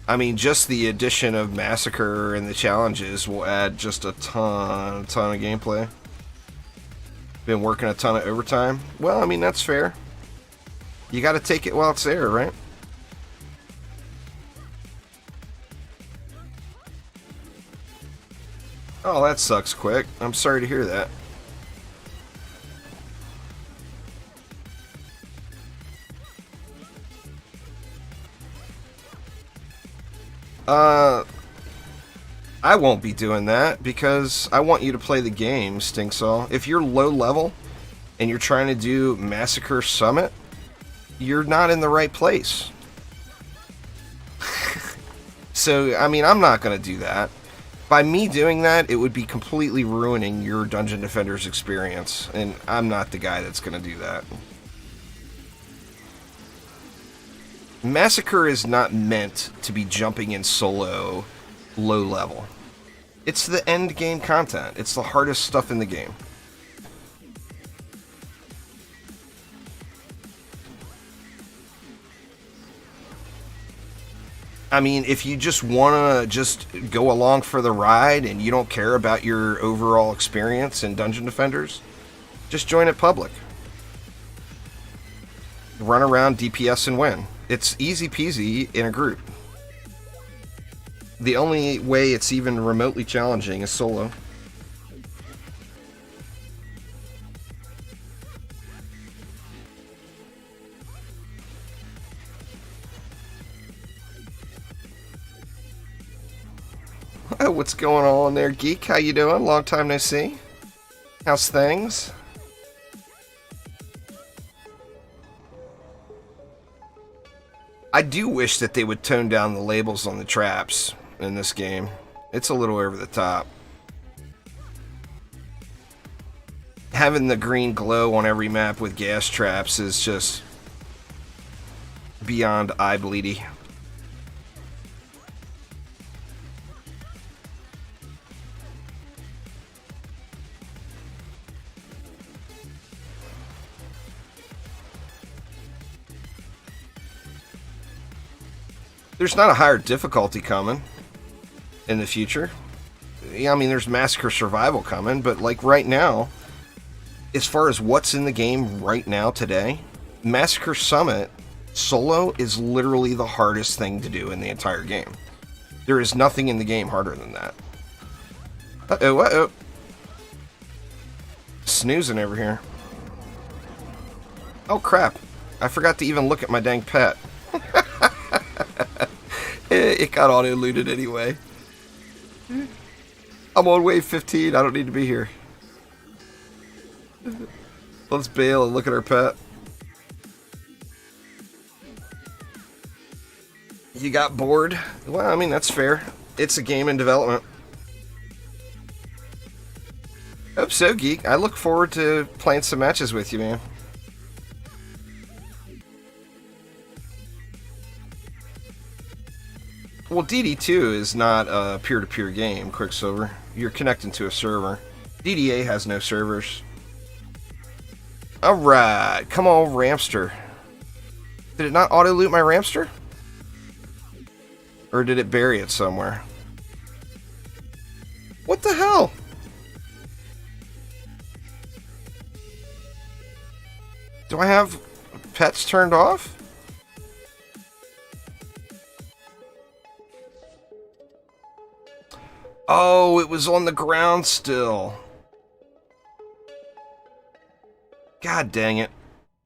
I mean, just the addition of Massacre and the challenges will add just a ton of gameplay. Been working a ton of overtime. Well, I mean, that's fair. You got to take it while it's there, right? Oh, that sucks, Quick. I'm sorry to hear that. I won't be doing that because I want you to play the game, Stinksaw. If you're low level and you're trying to do Massacre Summit, you're not in the right place. So, I mean, I'm not going to do that. By me doing that, it would be completely ruining your Dungeon Defender's experience, and I'm not the guy that's going to do that. Massacre is not meant to be jumping in solo low level. It's the end game content. It's the hardest stuff in the game. I mean, if you just want to just go along for the ride and you don't care about your overall experience in Dungeon Defenders, just join it public. Run around, DPS, and win. It's easy peasy in a group. The only way it's even remotely challenging is solo. Oh, what's going on there, Geek? How you doing? Long time no see. How's things? I do wish that they would tone down the labels on the traps in this game. It's a little over the top. Having the green glow on every map with gas traps is just beyond eye bleedy. There's not a higher difficulty coming in the future. Yeah, I mean, there's Massacre Survival coming, but like right now, as far as what's in the game right now today, Massacre Summit solo is literally the hardest thing to do in the entire game. There is nothing in the game harder than that. Uh-oh, uh-oh. Snoozing over here. Oh, crap. I forgot to even look at my dang pet. It got auto-looted anyway. I'm on wave 15. I don't need to be here. Let's bail and look at our pet. You got bored? Well, I mean, that's fair. It's a game in development. Hope so, Geek. I look forward to playing some matches with you, man. Well, DD2 is not a peer-to-peer game, Quicksilver. You're connecting to a server. DDA has no servers. Alright, come on, Ramster. Did it not auto-loot my Ramster? Or did it bury it somewhere? What the hell? Do I have pets turned off? Oh, it was on the ground still. God dang it.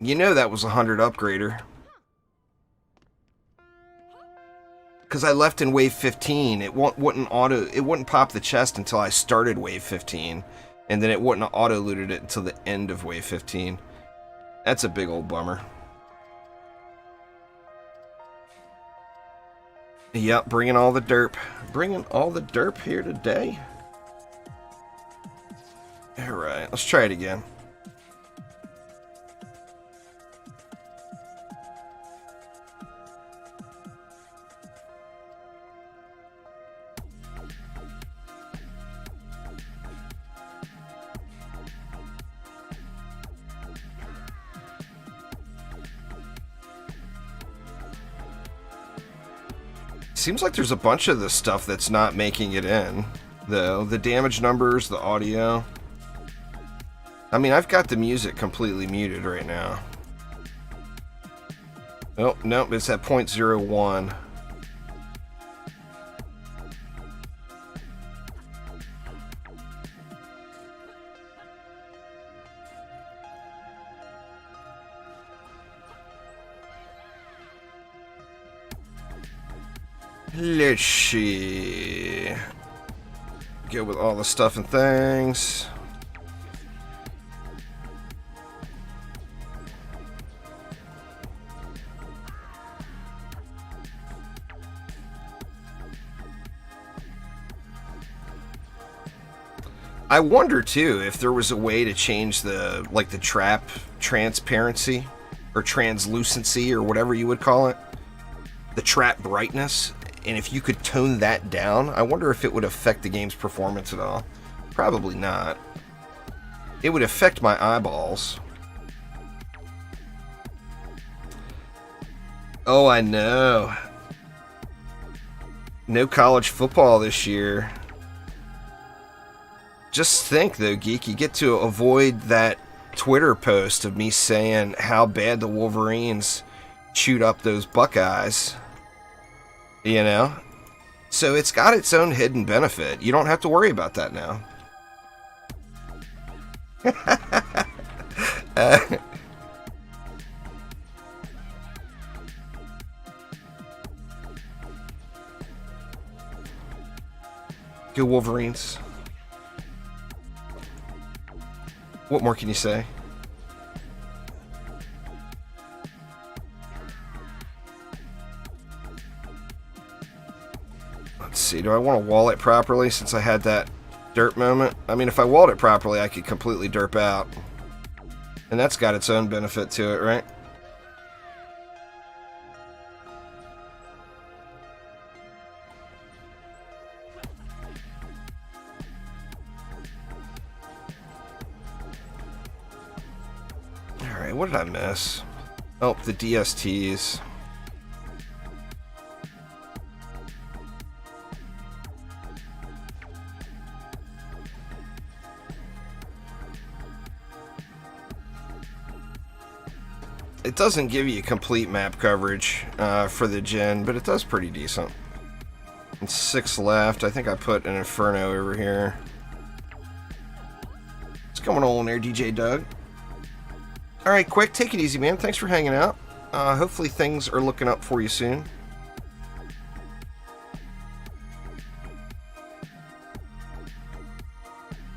You know that was a 100 upgrader. Because I left in wave 15. It wouldn't pop the chest until I started wave 15. And then it wouldn't auto looted it until the end of wave 15. That's a big old bummer. Yep, bringing all the derp. Bringing all the derp here today. Alright, let's try it again. Seems like there's a bunch of this stuff that's not making it in, though. The damage numbers, the audio. I mean, I've got the music completely muted right now. Oh, nope, it's at 0.01. Let's see. Go with all the stuff and things. I wonder too if there was a way to change the trap transparency or translucency or whatever you would call it. the trap brightness, and if you could tone that down, I wonder if it would affect the game's performance at all. Probably not. It would affect my eyeballs. Oh, I know. No college football this year. Just think, though, Geek, you get to avoid that Twitter post of me saying how bad the Wolverines chewed up those Buckeyes. You know? So it's got its own hidden benefit. You don't have to worry about that now. Go Wolverines. What more can you say? Let's see, do I want to wall it properly since I had that derp moment? I mean, if I walled it properly, I could completely derp out. And that's got its own benefit to it, right? Alright, what did I miss? Oh, the DSTs. It doesn't give you complete map coverage for the gen, but it does pretty decent. And 6 left. I think I put an Inferno over here. What's going on there, DJ Doug? Alright, Quick, take it easy, man. Thanks for hanging out. Hopefully things are looking up for you soon.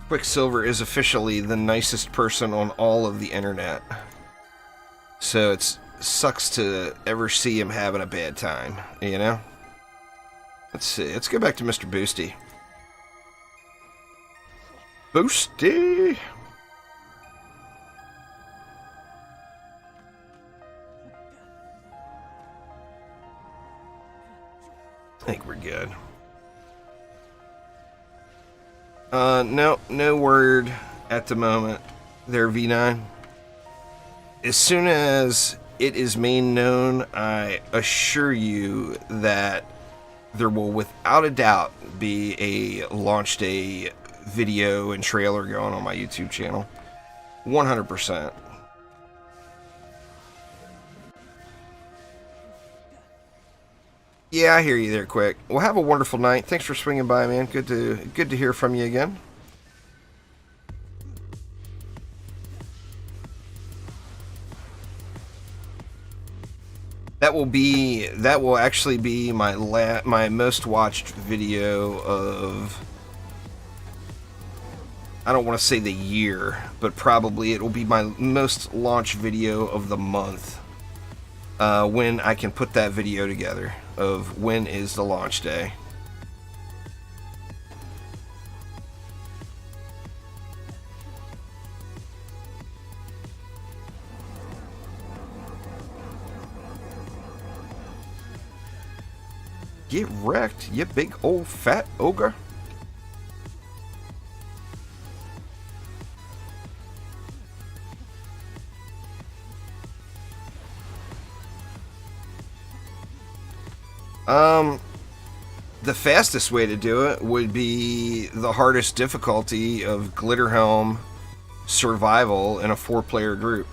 Quicksilver is officially the nicest person on all of the internet. So it sucks to ever see him having a bad time, you know? Let's see. Let's go back to Mr. Boosty. Boosty! I think we're good. No word at the moment there, V9. As soon as it is made known, I assure you that there will without a doubt be a launch day video and trailer going on my YouTube channel. 100%. Yeah, I hear you there, Quick. Well, have a wonderful night. Thanks for swinging by, man. Good to hear from you again. That will actually be my most watched video of, I don't want to say the year, but probably it will be my most launched video of the month. When I can put that video together of when is the launch day. Get wrecked, you big old fat ogre. The fastest way to do it would be the hardest difficulty of Glitterhelm Survival in a 4-player group.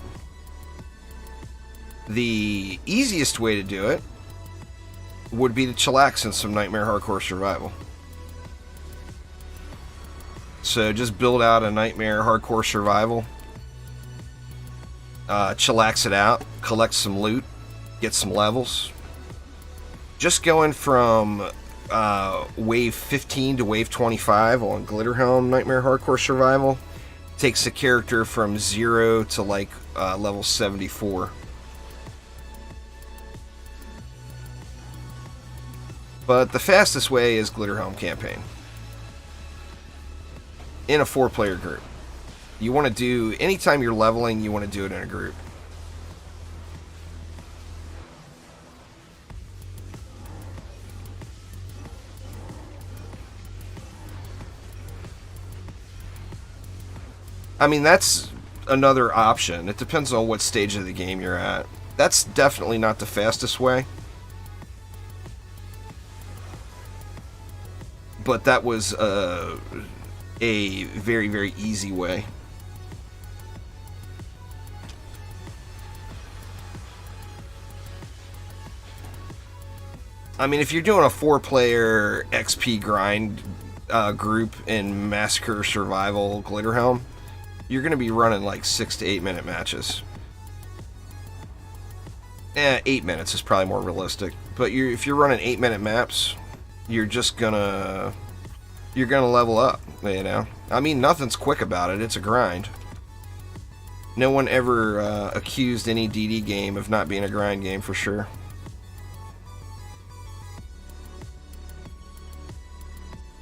The easiest way to do it would be to chillax in some Nightmare Hardcore Survival. So just build out a Nightmare Hardcore Survival, chillax it out, collect some loot, get some levels. Just going from wave 15 to wave 25 on Glitterhelm Nightmare Hardcore Survival takes a character from 0 to like level 74. But the fastest way is Glitterhelm Campaign in a 4-player group. You want to do, anytime you're leveling, you want to do it in a group. I mean, that's another option. It depends on what stage of the game you're at. That's definitely not the fastest way. But that was a very, very easy way. I mean, if you're doing a 4-player XP grind group in Massacre Survival Glitterhelm, you're going to be running like 6 to 8 minute matches. 8 minutes is probably more realistic. But if you're running 8 minute maps, you're gonna level up, you know. I mean, nothing's quick about it. It's a grind. No one ever accused any DD game of not being a grind game for sure.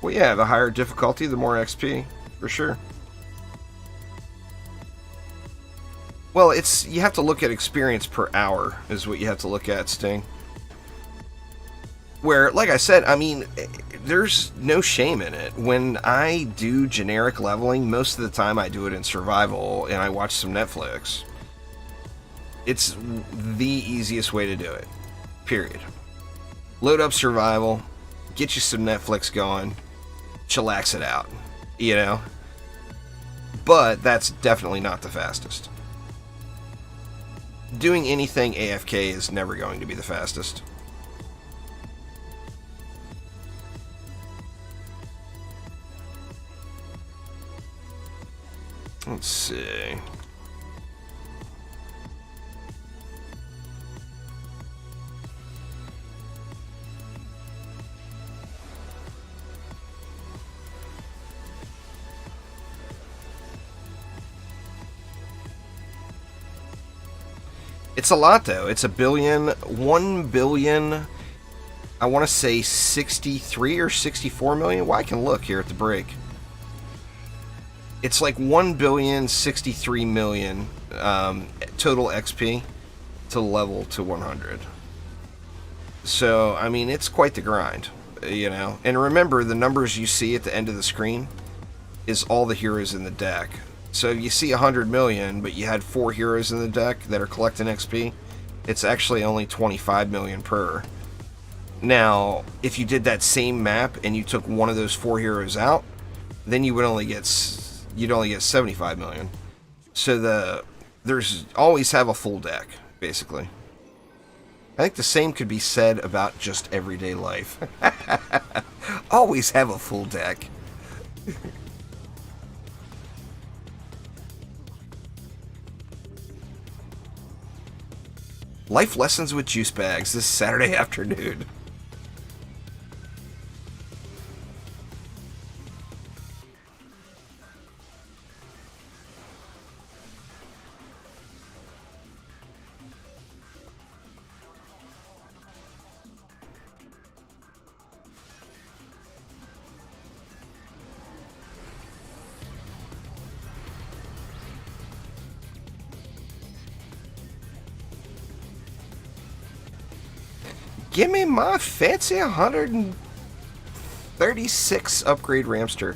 Well, yeah, the higher difficulty, the more XP, for sure. Well, you have to look at experience per hour, is what you have to look at, Sting. Where, like I said, I mean, there's no shame in it. When I do generic leveling, most of the time I do it in survival, and I watch some Netflix. It's the easiest way to do it, period. Load up survival, get you some Netflix going, chillax it out, you know? But that's definitely not the fastest. Doing anything AFK is never going to be the fastest. Let's see. It's a lot, though. It's 1 billion, I want to say 63 or 64 million. Well, I can look here at the break. It's like 1,063 million total XP to level to 100. So, I mean, it's quite the grind, you know. And remember, the numbers you see at the end of the screen is all the heroes in the deck. So if you see 100 million, but you had 4 heroes in the deck that are collecting XP, it's actually only 25 million per. Now, if you did that same map and you took one of those 4 heroes out, then you would only get 75 million. So there's always have a full deck, basically. I think the same could be said about just everyday life. Always have a full deck. Life lessons with juice bags this Saturday afternoon. Give me my fancy 136 upgrade Ramster.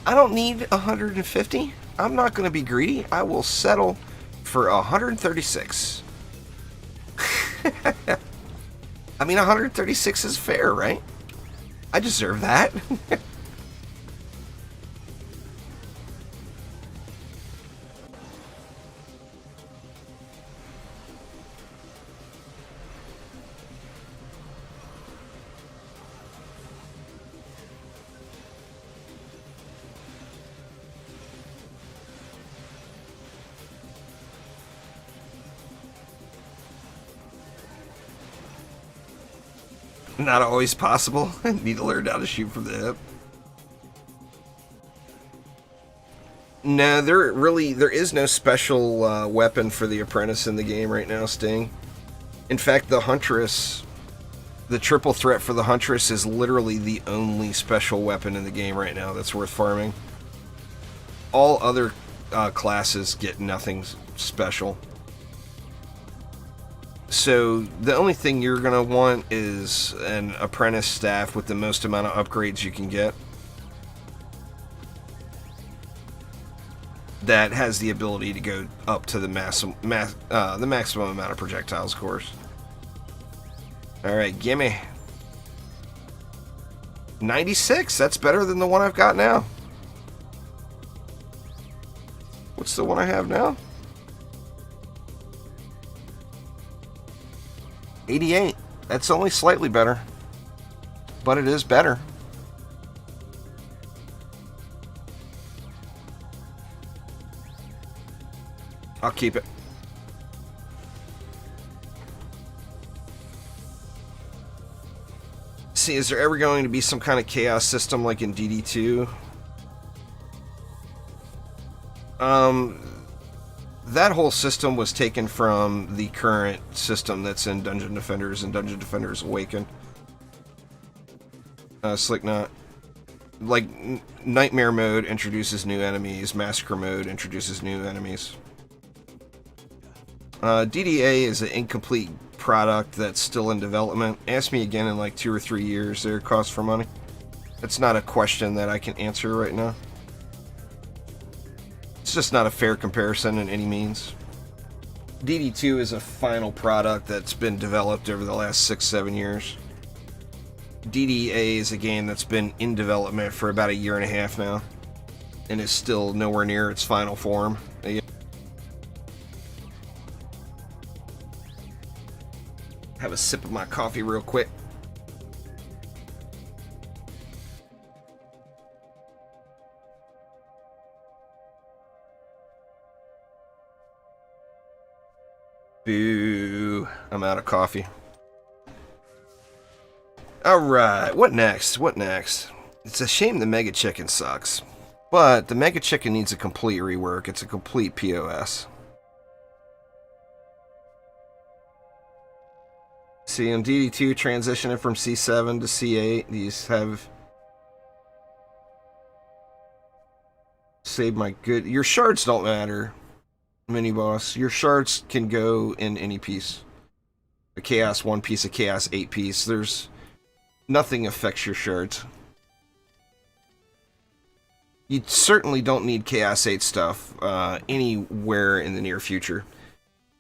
I don't need 150. I'm not going to be greedy. I will settle for 136. I mean, 136 is fair, right? I deserve that. Not always possible. Need to learn how to shoot from the hip. No, there is no special weapon for the apprentice in the game right now, Sting. In fact, the Huntress, the triple threat for the Huntress is literally the only special weapon in the game right now that's worth farming. All other classes get nothing special. So the only thing you're going to want is an apprentice staff with the most amount of upgrades you can get. that has the ability to go up to the maximum amount of projectiles, of course. Alright, gimme. 96, that's better than the one I've got now. What's the one I have now? 88. That's only slightly better. But it is better. I'll keep it. See, is there ever going to be some kind of chaos system like in DD2? That whole system was taken from the current system that's in Dungeon Defenders and Dungeon Defenders Awakened. Slick Knot. Like, Nightmare mode introduces new enemies, Massacre mode introduces new enemies. DDA is an incomplete product that's still in development. Ask me again in like 2 or 3 years their cost for money. That's not a question that I can answer right now. It's just not a fair comparison in any means. DD2 is a final product that's been developed over the last 6-7 years. DDA is a game that's been in development for about 1.5 years now, and is still nowhere near its final form. Have a sip of my coffee real quick. Boo. I'm out of coffee. Alright, what next? What next? It's a shame the Mega Chicken sucks. But the Mega Chicken needs a complete rework. It's a complete POS. See, on DD2, transitioning from C7 to C8, these have saved my good... Your shards don't matter, mini-boss. Your shards can go in any piece. A Chaos 1 piece, a Chaos 8 piece. There's... Nothing affects your shards. You certainly don't need Chaos 8 stuff anywhere in the near future.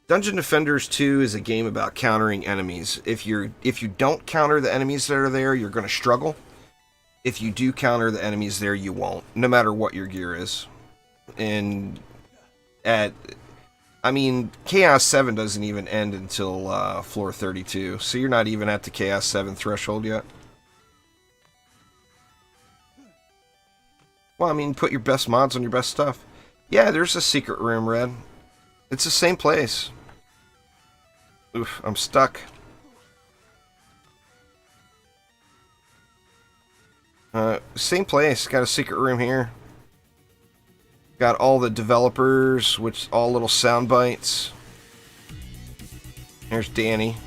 Dungeon Defenders 2 is a game about countering enemies. If you don't counter the enemies that are there, you're going to struggle. If you do counter the enemies there, you won't, no matter what your gear is. And I mean, Chaos 7 doesn't even end until floor 32, so you're not even at the Chaos 7 threshold yet. Well, I mean, put your best mods on your best stuff. Yeah, there's a secret room, Red. It's the same place. Oof, I'm stuck. Same place. Got a secret room here. Got all the developers, which all little sound bites. There's Danny.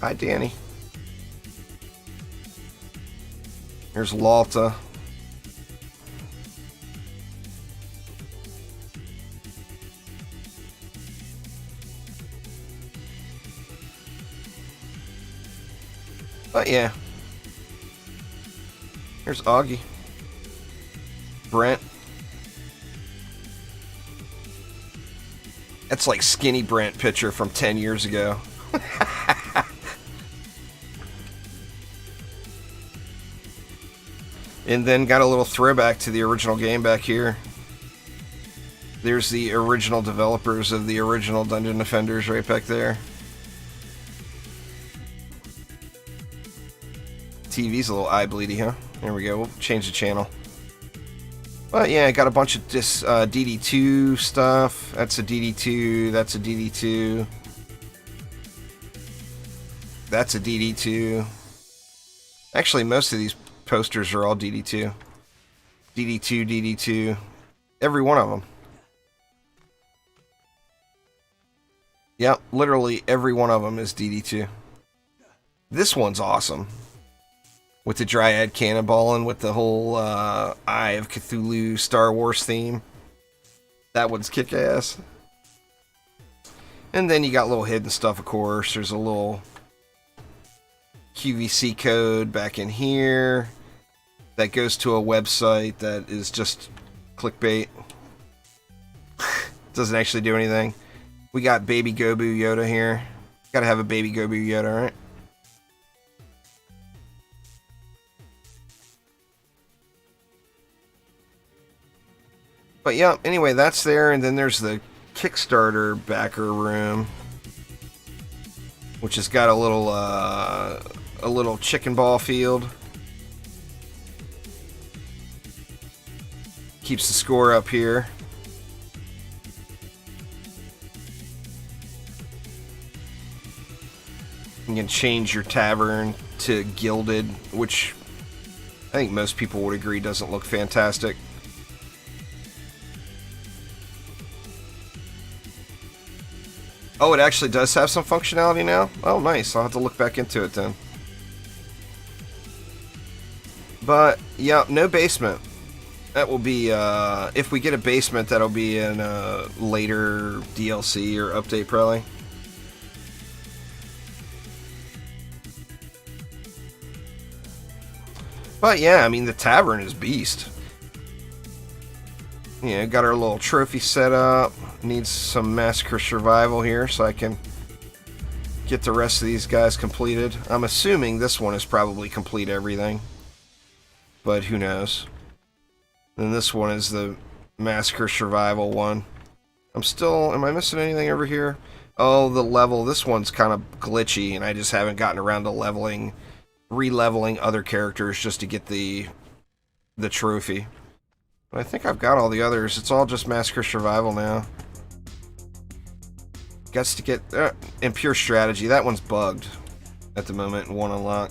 Hi, Danny. There's Lalta. But yeah. Here's Augie. Brent. That's like skinny Brent picture from 10 years ago. And then got a little throwback to the original game back here. There's the original developers of the original Dungeon Defenders right back there. TV's a little eye bleedy, huh? There we go. We'll change the channel. But yeah, I got a bunch of this DD2 stuff. That's a DD2. That's a DD2. That's a DD2. Actually, most of these posters are all DD2. DD2, DD2. Every one of them. Yep, literally every one of them is DD2. This one's awesome. With the Dryad cannonballing with the whole Eye of Cthulhu Star Wars theme. That one's kick-ass. And then you got little hidden stuff, of course. There's a little QVC code back in here that goes to a website that is just clickbait. Doesn't actually do anything. We got Baby Gobu Yoda here. Gotta have a Baby Gobu Yoda, right? But yeah, anyway, that's there, and then there's the Kickstarter backer room, which has got a little chicken ball field. Keeps the score up here. You can change your tavern to gilded, which I think most people would agree doesn't look fantastic. Oh, it actually does have some functionality now? Oh, nice. I'll have to look back into it then. But, yeah, no basement. That will be, if we get a basement, that'll be in a later DLC or update, probably. But, yeah, I mean, the tavern is beast. Yeah, got our little trophy set up. Needs some Massacre survival here so I can get the rest of these guys completed. I'm assuming this one is probably complete everything, but who knows. And this one is the Massacre survival one. Am I missing anything over here? Oh, the level. This one's kind of glitchy, and I just haven't gotten around to re-leveling other characters just to get the trophy. But I think I've got all the others. It's all just Massacre survival now. Guts to get in pure strategy. That one's bugged at the moment. One unlock.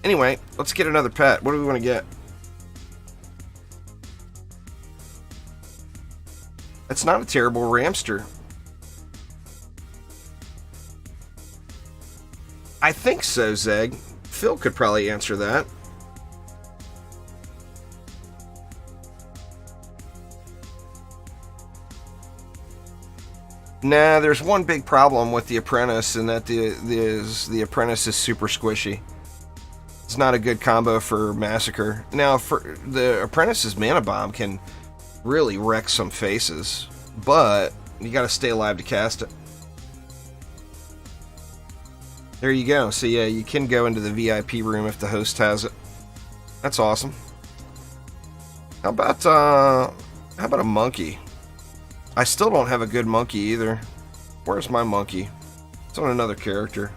Anyway, let's get another pet. What do we want to get? It's not a terrible Ramster. I think so, Zeg. Phil could probably answer that. Nah, there's one big problem with the Apprentice, and that the Apprentice is super squishy. It's not a good combo for Massacre. Now, for the Apprentice's Mana Bomb can really wreck some faces, but you gotta stay alive to cast it. There you go. So yeah, you can go into the VIP room if the host has it. That's awesome. How about a monkey? I still don't have a good monkey either. Where's my monkey? It's on another character.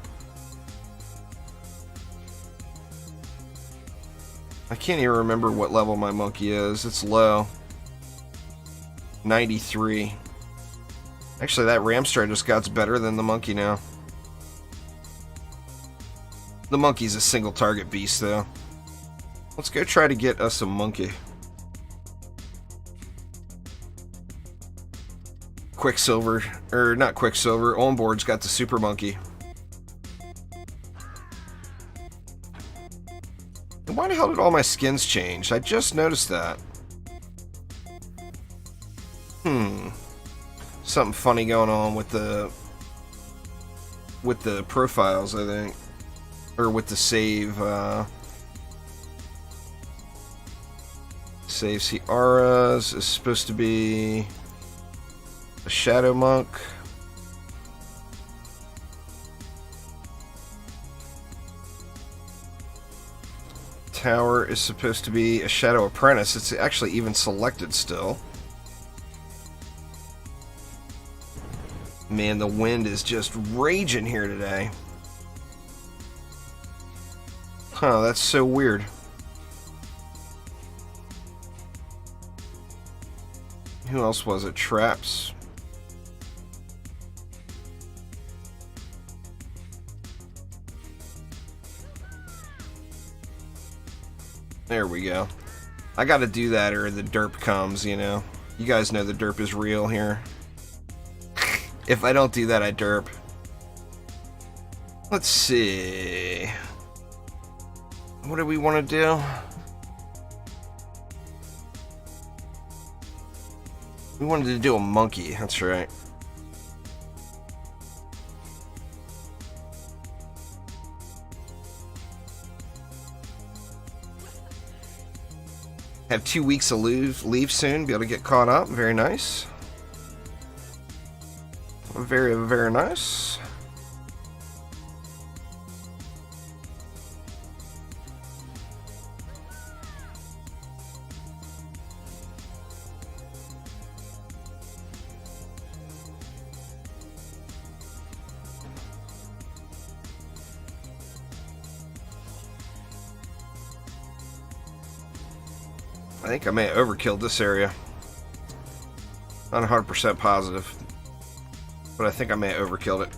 I can't even remember what level my monkey is. It's low. 93. Actually, that Ramster I just got's better than the monkey now. The monkey's a single target beast, though. Let's go try to get us a monkey. Quicksilver, or not Quicksilver, Onboard's got the super monkey. And why the hell did all my skins change? I just noticed that. Something funny going on with the profiles, I think. Or with the save, save Ciara's is supposed to be a Shadow Monk. Tower is supposed to be a Shadow Apprentice. It's actually even selected still. Man, the wind is just raging here today. Huh, that's so weird. Who else was it? Traps. There we go. I gotta do that or the derp comes, you know. You guys know the derp is real here. If I don't do that, I derp. Let's see. What do we want to do? We wanted to do a monkey, that's right. Have 2 weeks of leave soon. Be able to get caught up. Very nice. Very, very nice. I think I may have overkilled this area. Not 100% positive, but I think I may have overkilled it.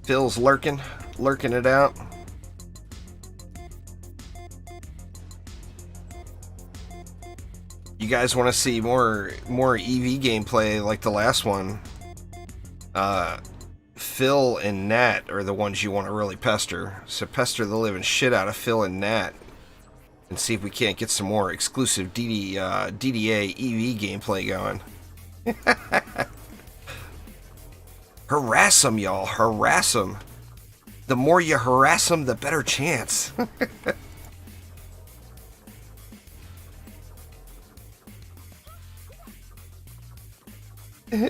Phil's lurking it out. You guys want to see more EV gameplay like the last one? Phil and Nat are the ones you want to really pester. So pester the living shit out of Phil and Nat and see if we can't get some more exclusive DDA EV gameplay going. Harass them, y'all. Harass them. The more you harass them, the better chance.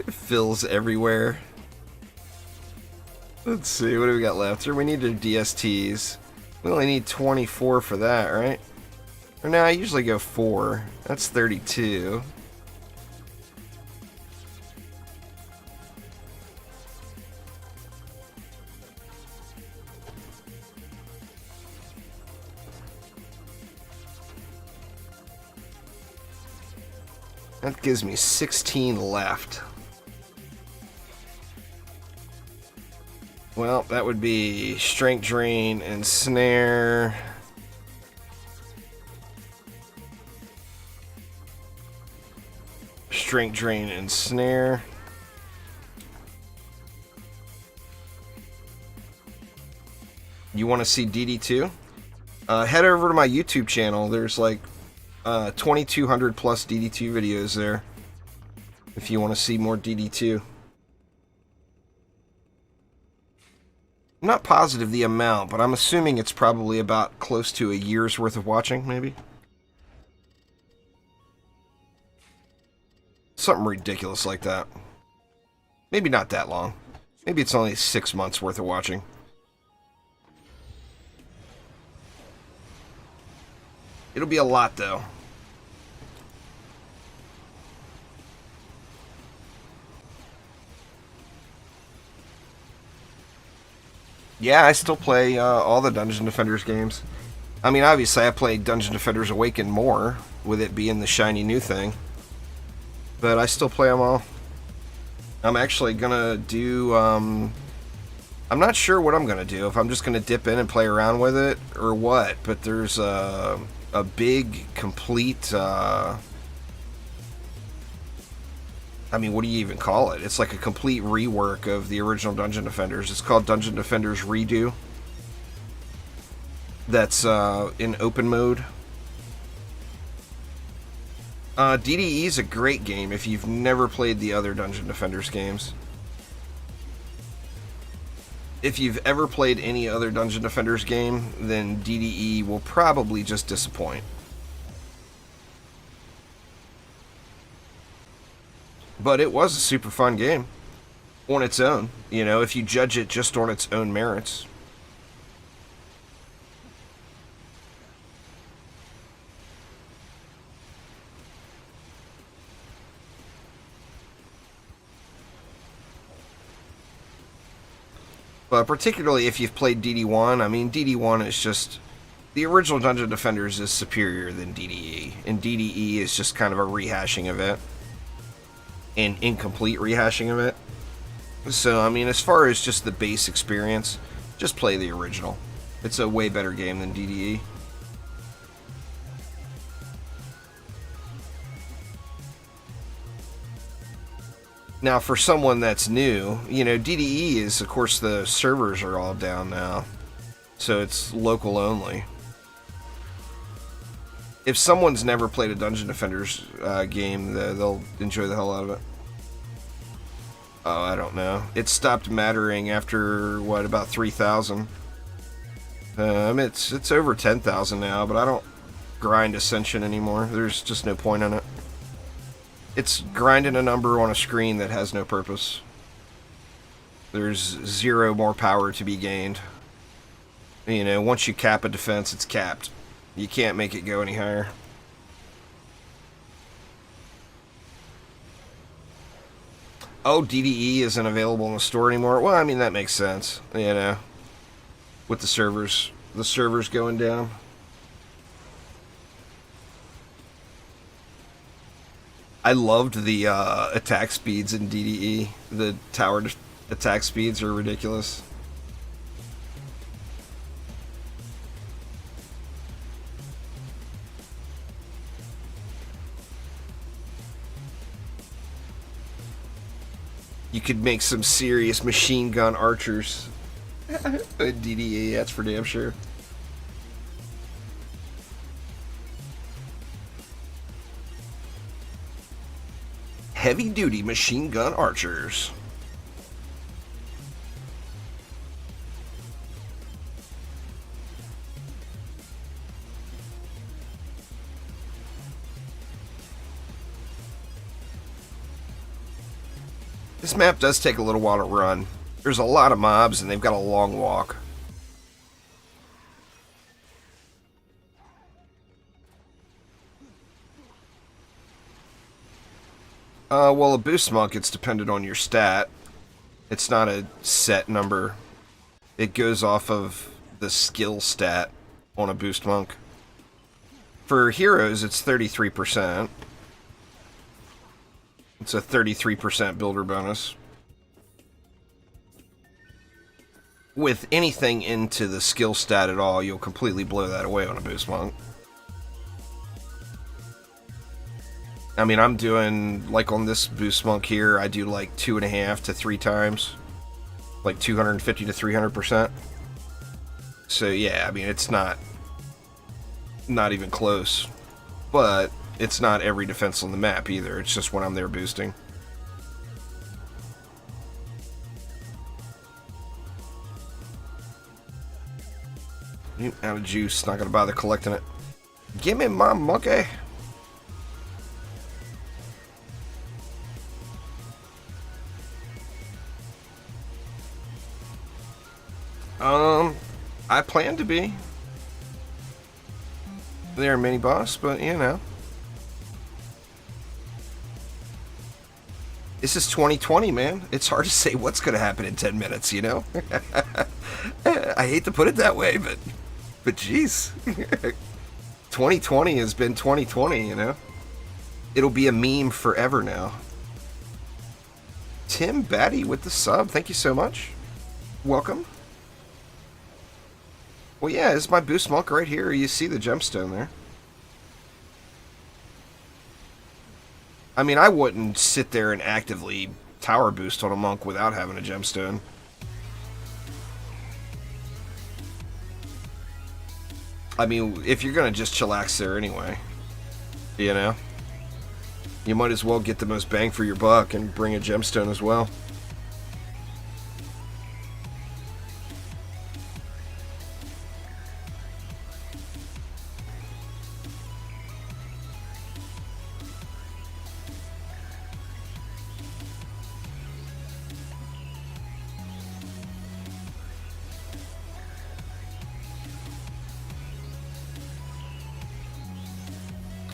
Phil's everywhere. Let's see, what do we got left here? We need our DSTs. We only need 24 for that, right? Or no, I usually go 4. That's 32. That gives me 16 left. Well, that would be strength drain and snare. Strength drain and snare. You want to see DD2? Head over to my YouTube channel. There's like 2,200 plus DD2 videos there. If you want to see more DD2. I'm not positive the amount, but I'm assuming it's probably about close to a year's worth of watching, maybe. Something ridiculous like that. Maybe not that long. Maybe it's only 6 months worth of watching. It'll be a lot, though. Yeah, I still play all the Dungeon Defenders games. I mean, obviously, I played Dungeon Defenders Awakened more, with it being the shiny new thing. But I still play them all. I'm actually gonna do, I'm not sure what I'm gonna do, if I'm just gonna dip in and play around with it, or what, but there's a big, complete, I mean, what do you even call it? It's like a complete rework of the original Dungeon Defenders. It's called Dungeon Defenders Redo. That's in open mode. DDE is a great game if you've never played the other Dungeon Defenders games. If you've ever played any other Dungeon Defenders game, then DDE will probably just disappoint. But it was a super fun game on its own, you know, if you judge it just on its own merits. But particularly if you've played DD1, I mean, DD1 is just... The original Dungeon Defenders is superior than DDE, and DDE is just kind of a rehashing of it. An incomplete rehashing of it. So, I mean, as far as just the base experience, just play the original. It's a way better game than DDE. Now, for someone that's new, you know, DDE is, of course, the servers are all down now. So it's local only. If someone's never played a Dungeon Defenders game, they'll enjoy the hell out of it. Oh, I don't know. It stopped mattering after, what, about 3,000? It's over 10,000 now, but I don't grind Ascension anymore. There's just no point in it. It's grinding a number on a screen that has no purpose. There's zero more power to be gained. You know, once you cap a defense, it's capped. You can't make it go any higher. Oh, DDE isn't available in the store anymore? Well, I mean, that makes sense, you know, with the servers going down. I loved the attack speeds in DDE. The tower attack speeds are ridiculous. You could make some serious machine gun archers in DDA, that's for damn sure. Heavy-duty machine gun archers. This map does take a little while to run. There's a lot of mobs and they've got a long walk. Well, a boost monk, it's dependent on your stat. It's not a set number. It goes off of the skill stat on a boost monk. For heroes, it's 33%. It's a 33% builder bonus. With anything into the skill stat at all, you'll completely blow that away on a boost monk. I mean, I'm doing, like on this boost monk here, I do like 2.5 to 3 times. Like 250 to 300%. So yeah, I mean, it's not even close. But it's not every defense on the map either. It's just when I'm there boosting. Out of juice, not gonna bother collecting it. Give me my monkey. I plan to be. They're a mini boss, but you know. This is 2020, man. It's hard to say what's going to happen in 10 minutes, you know? I hate to put it that way, but geez. 2020 has been 2020, you know? It'll be a meme forever now. Tim Batty with the sub. Thank you so much. Welcome. Well, yeah, this is my boost monk right here. You see the gemstone there. I mean, I wouldn't sit there and actively tower boost on a monk without having a gemstone. I mean, if you're gonna just chillax there anyway, you know, you might as well get the most bang for your buck and bring a gemstone as well.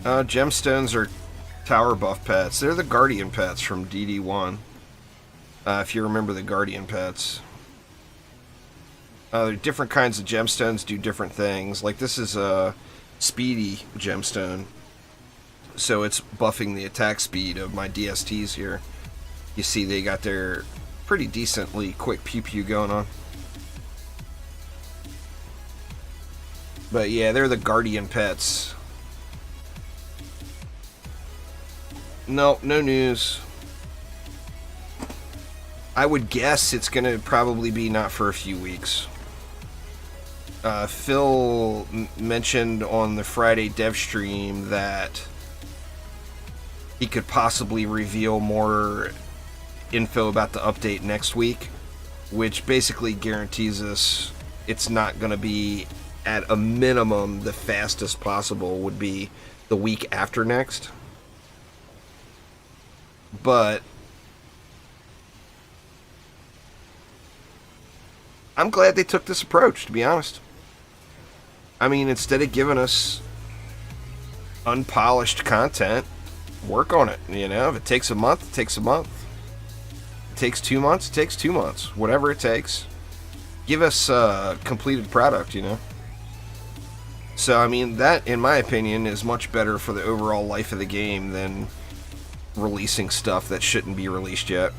Gemstones are tower buff pets. They're the Guardian pets from DD1. If you remember the Guardian pets. Different kinds of gemstones do different things. Like this is a speedy gemstone. So it's buffing the attack speed of my DSTs here. You see they got their pretty decently quick pew-pew going on. But yeah, they're the Guardian pets. No news. I would guess it's going to probably be not for a few weeks. Phil mentioned on the Friday dev stream that he could possibly reveal more info about the update next week, which basically guarantees us it's not going to be, at a minimum, the fastest possible would be the week after next. But I'm glad they took this approach, to be honest. I mean, instead of giving us unpolished content, work on it. You know, if it takes a month, it takes a month. If it takes 2 months, it takes 2 months. Whatever it takes. Give us a completed product, you know. So, I mean, that, in my opinion, is much better for the overall life of the game than releasing stuff that shouldn't be released yet.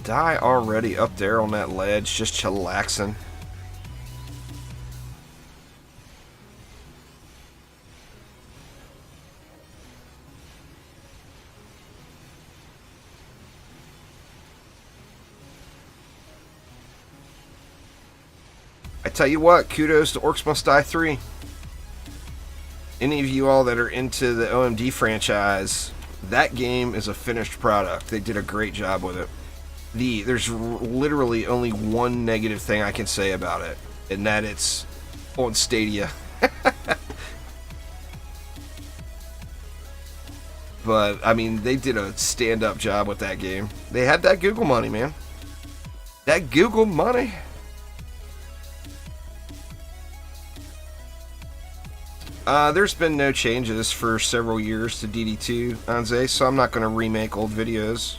Die already up there on that ledge, just chillaxing. I tell you what, kudos to Orcs Must Die 3. Any of you all that are into the OMD franchise, that game is a finished product. They did a great job with it. There's literally only one negative thing I can say about it, and that it's on Stadia. But, I mean, they did a stand-up job with that game. They had that Google money, man. That Google money. There's been no changes for several years to DD2, Anze, so I'm not going to remake old videos.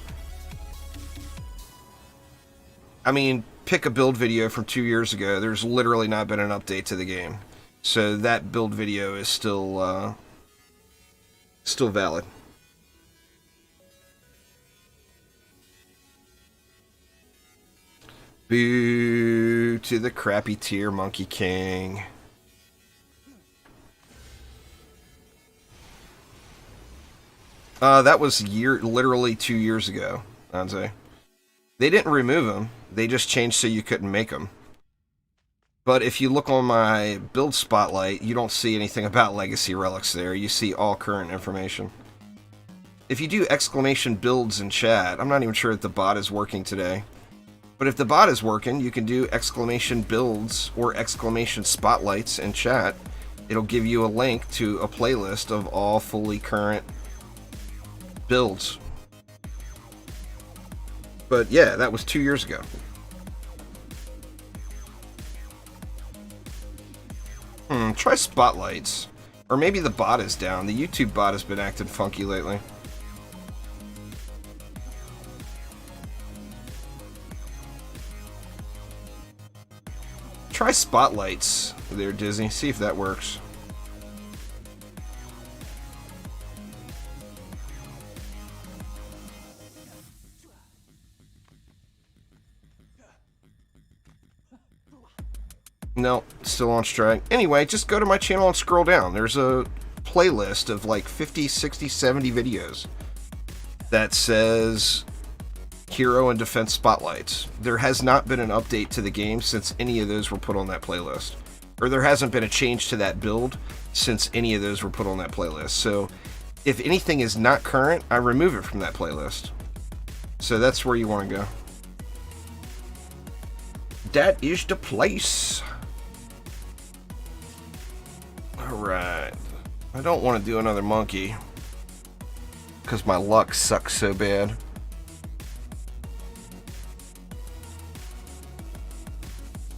I mean, pick a build video from 2 years ago. There's literally not been an update to the game. So that build video is still valid. Boo to the crappy tier, Monkey King. That was literally 2 years ago, Anze. They didn't remove them. They just changed so you couldn't make them. But if you look on my build spotlight, you don't see anything about legacy relics there. You see all current information. If you do exclamation builds in chat, I'm not even sure if the bot is working today. But if the bot is working, you can do exclamation builds or exclamation spotlights in chat. It'll give you a link to a playlist of all fully current builds. But yeah, that was 2 years ago. Try spotlights. Or maybe the bot is down. The YouTube bot has been acting funky lately. Try spotlights there, Disney. See if that works. No, still on strike. Anyway, just go to my channel and scroll down. There's a playlist of like 50, 60, 70 videos that says Hero and Defense Spotlights. There has not been an update to the game since any of those were put on that playlist. Or there hasn't been a change to that build since any of those were put on that playlist. So if anything is not current, I remove it from that playlist. So that's where you want to go. That is the place. Alright. I don't want to do another monkey because my luck sucks so bad.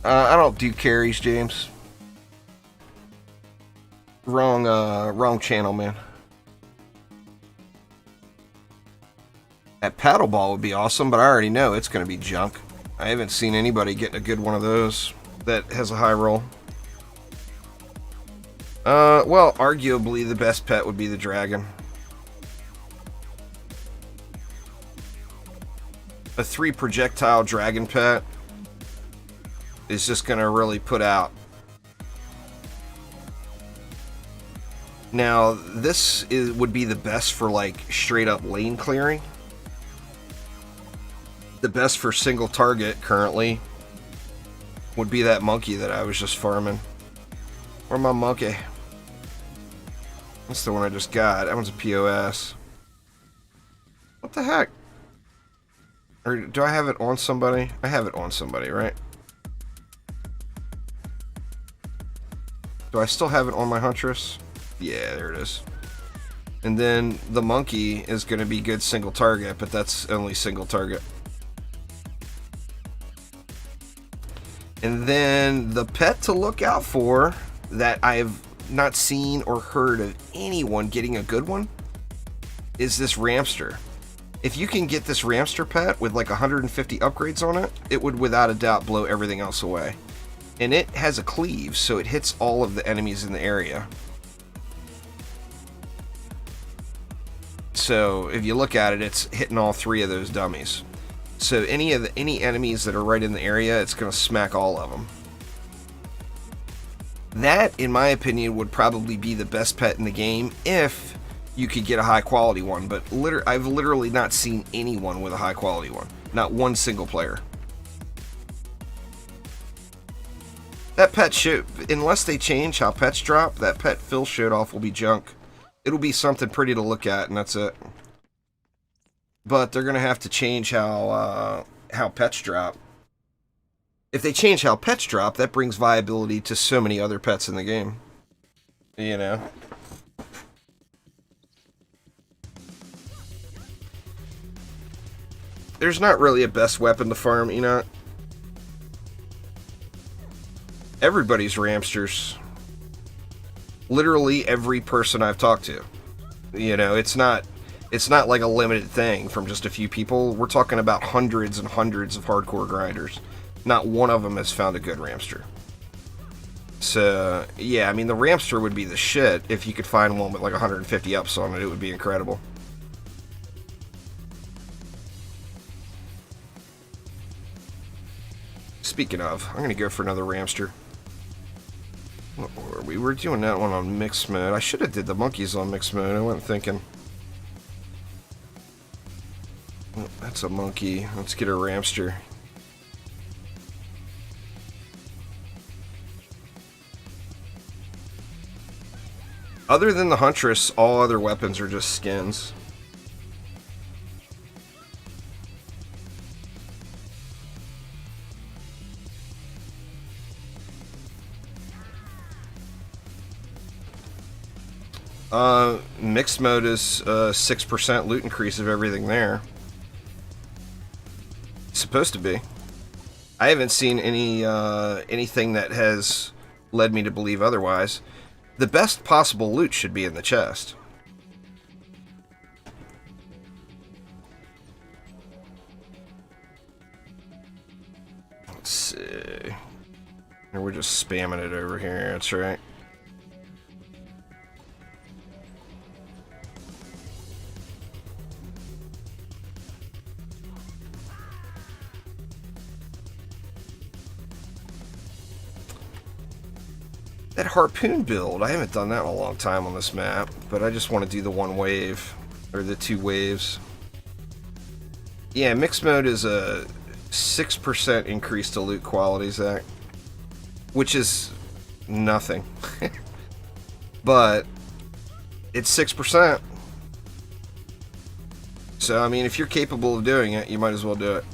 I don't do carries, James. Wrong channel, man. That paddleball would be awesome, but I already know it's going to be junk. I haven't seen anybody getting a good one of those that has a high roll. Well, arguably the best pet would be the dragon. A 3 projectile dragon pet is just going to really put out. Now, this would be the best for like straight up lane clearing. The best for single target currently would be that monkey that I was just farming. Or my monkey. That's the one I just got. That one's a POS. What the heck? Or do I have it on somebody? I have it on somebody, right? Do I still have it on my Huntress? Yeah, there it is. And then the monkey is going to be good single target, but that's only single target. And then the pet to look out for that I've not seen or heard of anyone getting a good one is this Ramster. If you can get this Ramster pet with like 150 upgrades on it, it would without a doubt blow everything else away. And it has a cleave, so it hits all of the enemies in the area. So if you look at it, it's hitting all three of those dummies. So any enemies that are right in the area, it's going to smack all of them. That, in my opinion, would probably be the best pet in the game if you could get a high quality one. But I've literally not seen anyone with a high quality one. Not one single player. That pet should, unless they change how pets drop, that pet Phil showed off will be junk. It'll be something pretty to look at, and that's it. But they're going to have to change how pets drop. If they change how pets drop, that brings viability to so many other pets in the game. You know? There's not really a best weapon to farm, you know? Everybody's Ramsters. Literally every person I've talked to. You know, it's not like a limited thing from just a few people. We're talking about hundreds and hundreds of hardcore grinders. Not one of them has found a good Ramster. So, yeah, I mean, the Ramster would be the shit. If you could find one with like 150 ups on it, it would be incredible. Speaking of, I'm going to go for another Ramster. We were doing that one on mixed mode. I should have did the monkeys on mixed mode. I wasn't thinking. Oh, that's a monkey. Let's get a Ramster. Other than the Huntress, all other weapons are just skins. Mixed mode is 6% loot increase of everything there. It's supposed to be. I haven't seen anything that has led me to believe otherwise. The best possible loot should be in the chest. Let's see. And we're just spamming it over here, that's right. That harpoon build, I haven't done that in a long time on this map, but I just want to do the one wave, or the two waves. Yeah, mixed mode is a 6% increase to loot quality, Zach, which is nothing. But it's 6%. So, I mean, if you're capable of doing it, you might as well do it.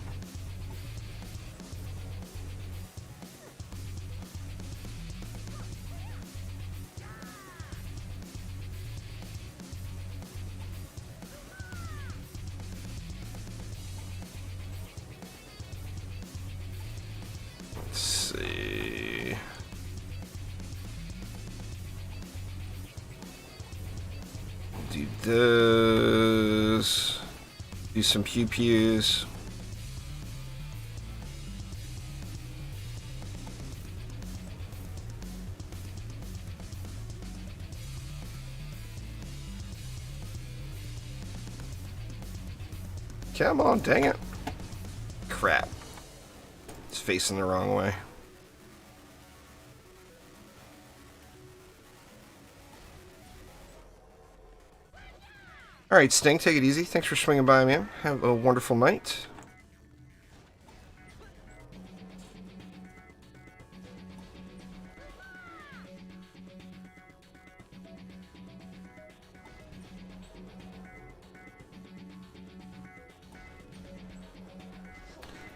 Do this. Do some pew-pews. Come on, dang it. Crap. It's facing the wrong way. Alright, Sting, take it easy. Thanks for swinging by, man. Have a wonderful night.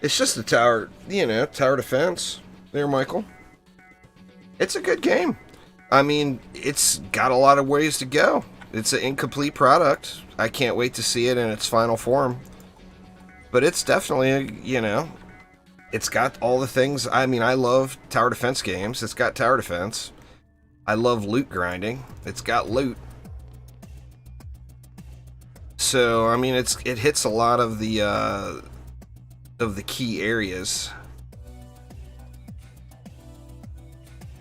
It's just a tower, you know, tower defense. There, Michael. It's a good game. I mean, it's got a lot of ways to go. It's an incomplete product. I can't wait to see it in its final form. But it's definitely, you know, it's got all the things. I mean, I love tower defense games. It's got tower defense. I love loot grinding. It's got loot. So, I mean, it hits a lot of the key areas.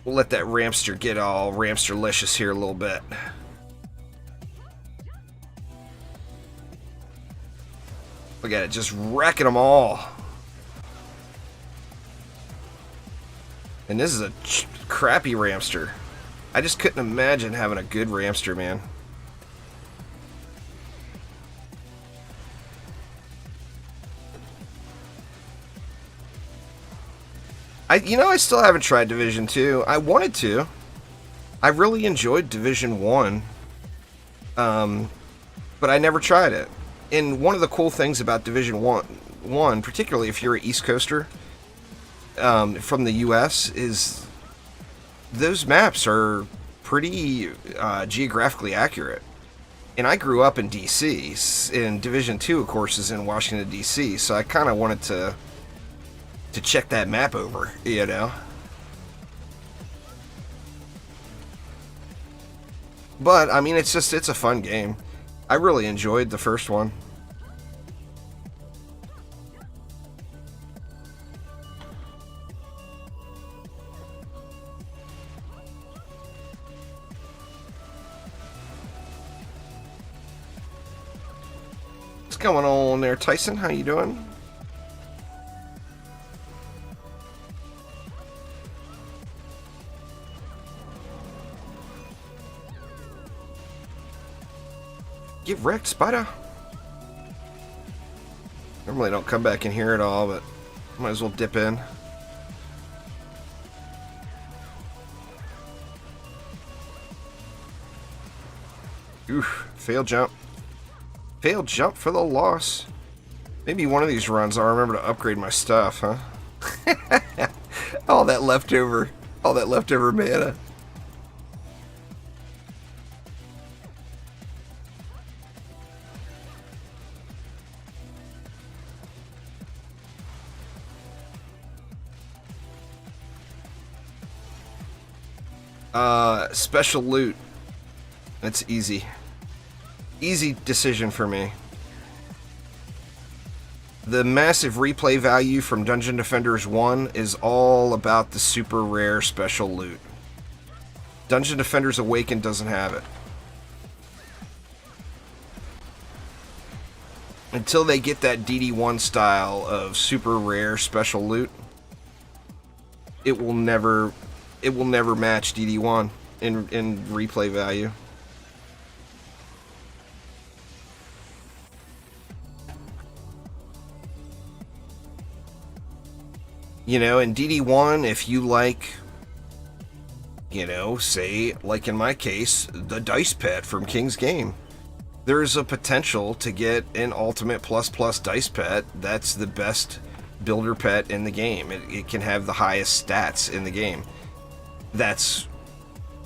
We'll let that Ramster get all Ramsterlicious here a little bit. Look at it, just wrecking them all. And this is a crappy Ramster. I just couldn't imagine having a good Ramster, man. I still haven't tried Division 2. I wanted to. I really enjoyed Division 1. But I never tried it. And one of the cool things about Division 1, particularly if you're an East Coaster from the US, is those maps are pretty geographically accurate. And I grew up in DC, and Division 2, of course, is in Washington, D.C., so I kind of wanted to check that map over, you know. But, I mean, it's a fun game. I really enjoyed the first one. What's going on there, Tyson? How you doing? Get wrecked, Spider. Normally don't come back in here at all, but might as well dip in. Oof, failed jump. Failed jump for the loss. Maybe one of these runs I'll remember to upgrade my stuff, huh? all that leftover mana. Special loot. That's easy. Easy decision for me. The massive replay value from Dungeon Defenders 1 is all about the super rare special loot. Dungeon Defenders Awakened doesn't have it. Until they get that DD1 style of super rare special loot, it will never match DD1 in replay value. You know, in DD1, if you like, you know, say, like in my case, the dice pet from King's Game, there's a potential to get an Ultimate Plus Plus dice pet that's the best builder pet in the game. It can have the highest stats in the game. That's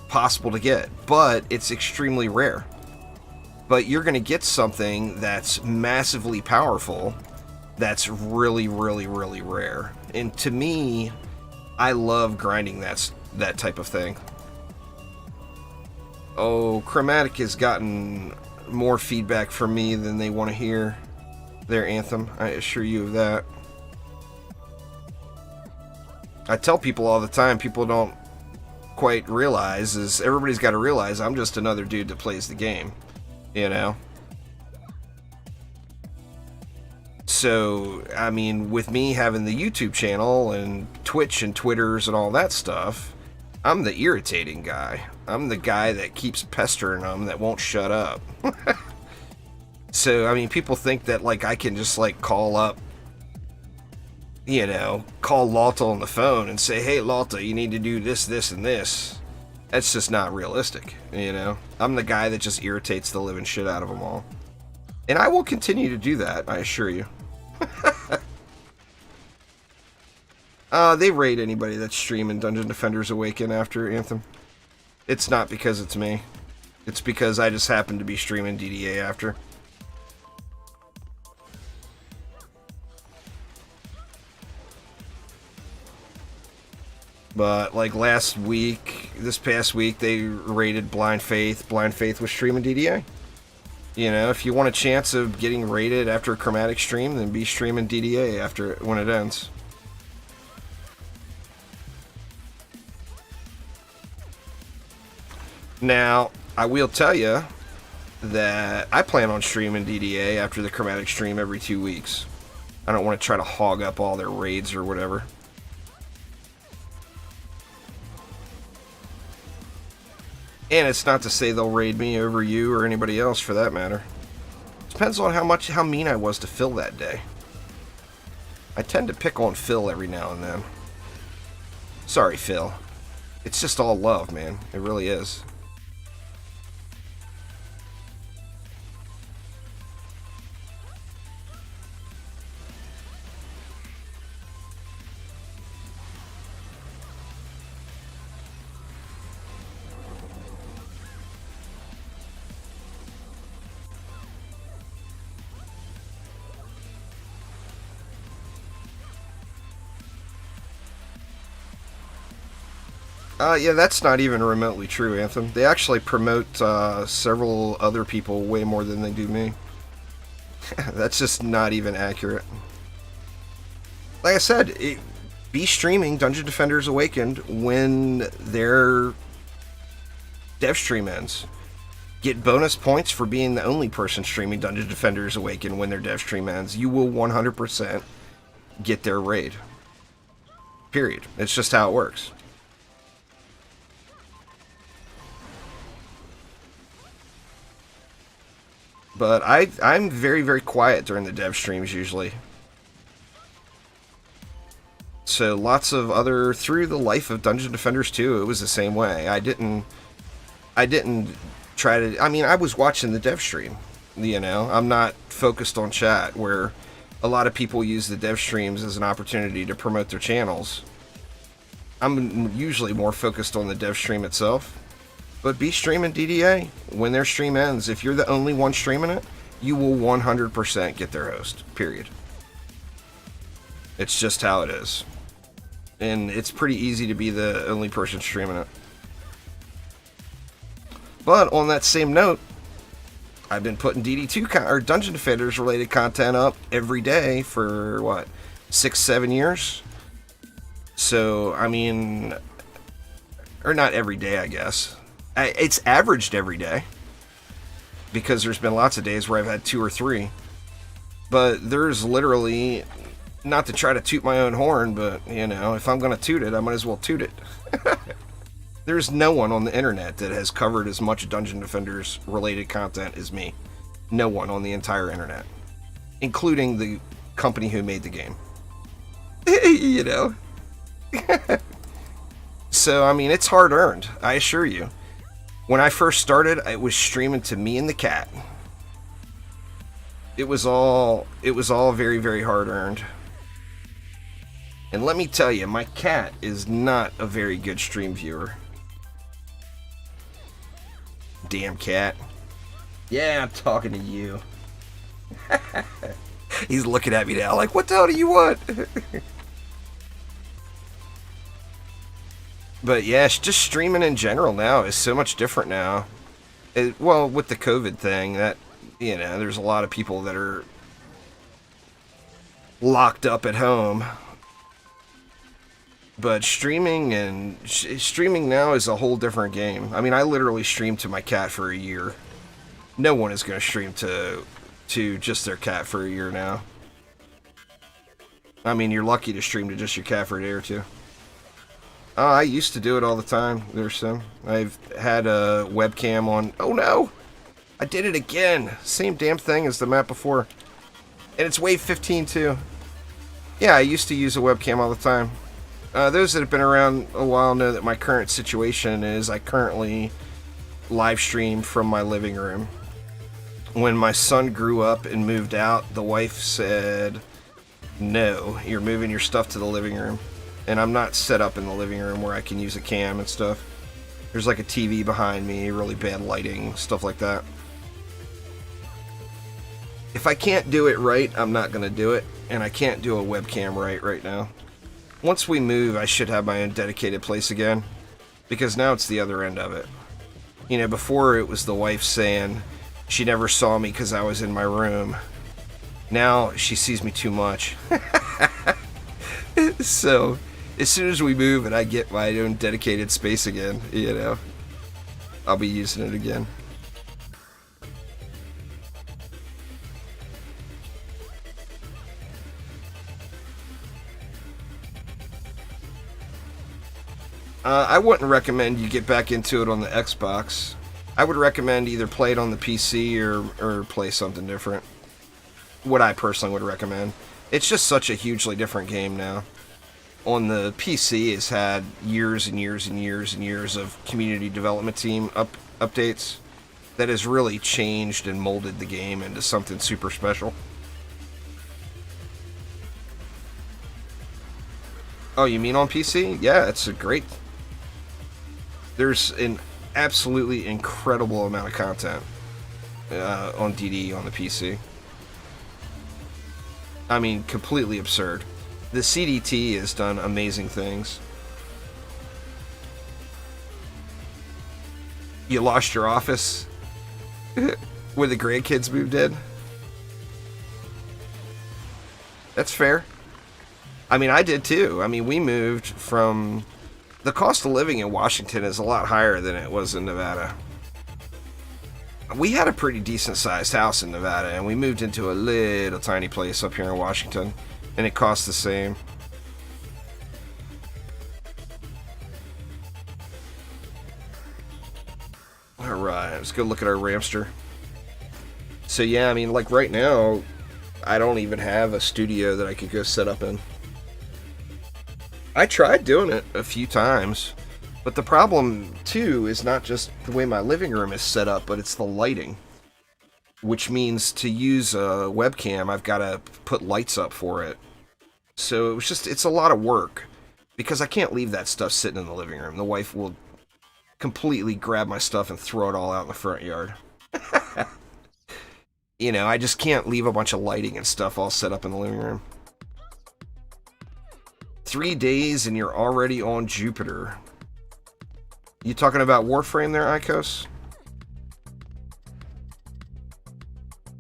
possible to get, but it's extremely rare. But you're going to get something that's massively powerful, that's really, really, really rare. And to me, I love grinding that type of thing. Oh, Chromatic has gotten more feedback from me than they want to hear. Their Anthem, I assure you of that. I tell people all the time, people don't quite realize, is everybody's got to realize I'm just another dude that plays the game, you know. So, I mean, with me having the YouTube channel and Twitch and Twitters and all that stuff, I'm the irritating guy. I'm the guy that keeps pestering them that won't shut up. So, I mean, people think that, like, I can just, like, call up, you know, call Lalta on the phone and say, hey, Lalta, you need to do this, this, and this. That's just not realistic, you know. I'm the guy that just irritates the living shit out of them all. And I will continue to do that, I assure you. They raid anybody that's streaming Dungeon Defenders Awaken after Anthem. It's not because it's me. It's because I just happen to be streaming DDA after. But, like, last week, this past week, they raided Blind Faith. Blind Faith was streaming DDA. You know, if you want a chance of getting raided after a Chromatic stream, then be streaming DDA after when it ends. Now, I will tell you that I plan on streaming DDA after the Chromatic stream every 2 weeks. I don't want to try to hog up all their raids or whatever. And it's not to say they'll raid me over you or anybody else for that matter. Depends on how mean I was to Phil that day. I tend to pick on Phil every now and then. Sorry, Phil. It's just all love, man. It really is. Yeah, that's not even remotely true, Anthem. They actually promote several other people way more than they do me. That's just not even accurate. Like I said, be streaming Dungeon Defenders Awakened when their dev stream ends. Get bonus points for being the only person streaming Dungeon Defenders Awakened when their dev stream ends. You will 100% get their raid. Period. It's just how it works. But I'm very, very quiet during the dev streams usually. So lots of other, through the life of Dungeon Defenders 2, it was the same way. I didn't try to, I mean, I was watching the dev stream, you know. I'm not focused on chat, where a lot of people use the dev streams as an opportunity to promote their channels. I'm usually more focused on the dev stream itself. But be streaming DDA when their stream ends. If you're the only one streaming it, you will 100% get their host. Period. It's just how it is. And it's pretty easy to be the only person streaming it. But on that same note, I've been putting DD2 or Dungeon Defenders related content up every day for what, 6-7 years? So, I mean, or not every day, I guess. It's averaged every day, because there's been lots of days where I've had 2 or 3. But there's literally, not to try to toot my own horn, but, you know, if I'm going to toot it, I might as well toot it. There's no one on the internet that has covered as much Dungeon Defenders related content as me. No one on the entire internet, including the company who made the game. You know? So, I mean, it's hard earned, I assure you. When I first started, it was streaming to me and the cat. It was all very, very hard earned. And let me tell you, my cat is not a very good stream viewer. Damn cat. Yeah, I'm talking to you. He's looking at me now like, what the hell do you want? But yeah, just streaming in general now is so much different now. Well, with the COVID thing, that, you know, there's a lot of people that are locked up at home. But streaming now is a whole different game. I mean, I literally streamed to my cat for a year. No one is going to stream to just their cat for a year now. I mean, you're lucky to stream to just your cat for a day or two. Oh, I used to do it all the time. There's some. I've had a webcam on. Oh no! I did it again! Same damn thing as the map before. And it's wave 15 too. Yeah, I used to use a webcam all the time. Those that have been around a while know that my current situation is I currently live stream from my living room. When my son grew up and moved out, the wife said, no, you're moving your stuff to the living room. And I'm not set up in the living room where I can use a cam and stuff. There's like a TV behind me, really bad lighting, stuff like that. If I can't do it right, I'm not going to do it. And I can't do a webcam right now. Once we move, I should have my own dedicated place again. Because now it's the other end of it. You know, before it was the wife saying she never saw me because I was in my room. Now she sees me too much. So, as soon as we move and I get my own dedicated space again, you know, I'll be using it again. I wouldn't recommend you get back into it on the Xbox. I would recommend either play it on the PC or play something different. What I personally would recommend. It's just such a hugely different game now. On the PC, it's had years and years and years and years of community development team updates that has really changed and molded the game into something super special. Oh, you mean on PC? Yeah, it's a great... There's an absolutely incredible amount of content on DDA on the PC. I mean, completely absurd. The CDT has done amazing things. You lost your office when the grandkids moved in? That's fair. I mean, I did too. I mean, we moved from... The cost of living in Washington is a lot higher than it was in Nevada. We had a pretty decent-sized house in Nevada, and we moved into a little tiny place up here in Washington, and it cost the same. Alright, let's go look at our Ramster. So yeah, I mean, like right now, I don't even have a studio that I could go set up in. I tried doing it a few times, but the problem, too, is not just the way my living room is set up, but it's the lighting. Which means to use a webcam, I've got to put lights up for it. So it's a lot of work, because I can't leave that stuff sitting in the living room. The wife will completely grab my stuff and throw it all out in the front yard. You know, I just can't leave a bunch of lighting and stuff all set up in the living room. 3 days and you're already on Jupiter. You talking about Warframe there, Icos?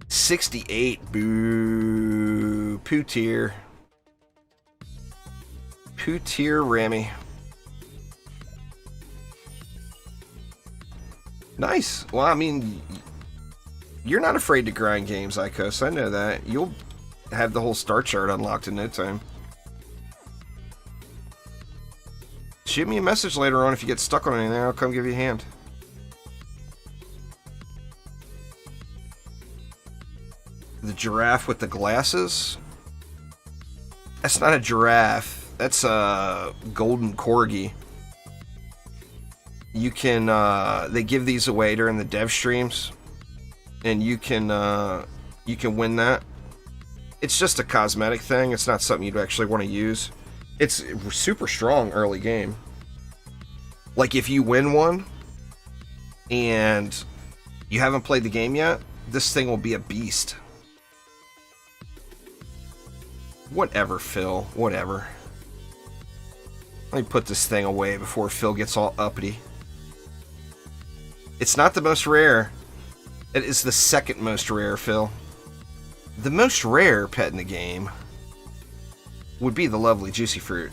68. Boo. Poo tier. Poo tier Rammy. Nice. Well, I mean, you're not afraid to grind games, Icos. I know that. You'll have the whole star chart unlocked in no time. Shoot me a message later on if you get stuck on anything. I'll come give you a hand. The giraffe with the glasses? That's not a giraffe. That's a golden corgi. You can, they give these away during the dev streams. And you can win that. It's just a cosmetic thing. It's not something you'd actually want to use. It's super strong early game. Like if you win one and you haven't played the game yet, this thing will be a beast. Whatever, Phil. Whatever. Let me put this thing away before Phil gets all uppity. It's not the most rare. It is the second most rare, Phil. The most rare pet in the game would be the lovely Juicy Fruit.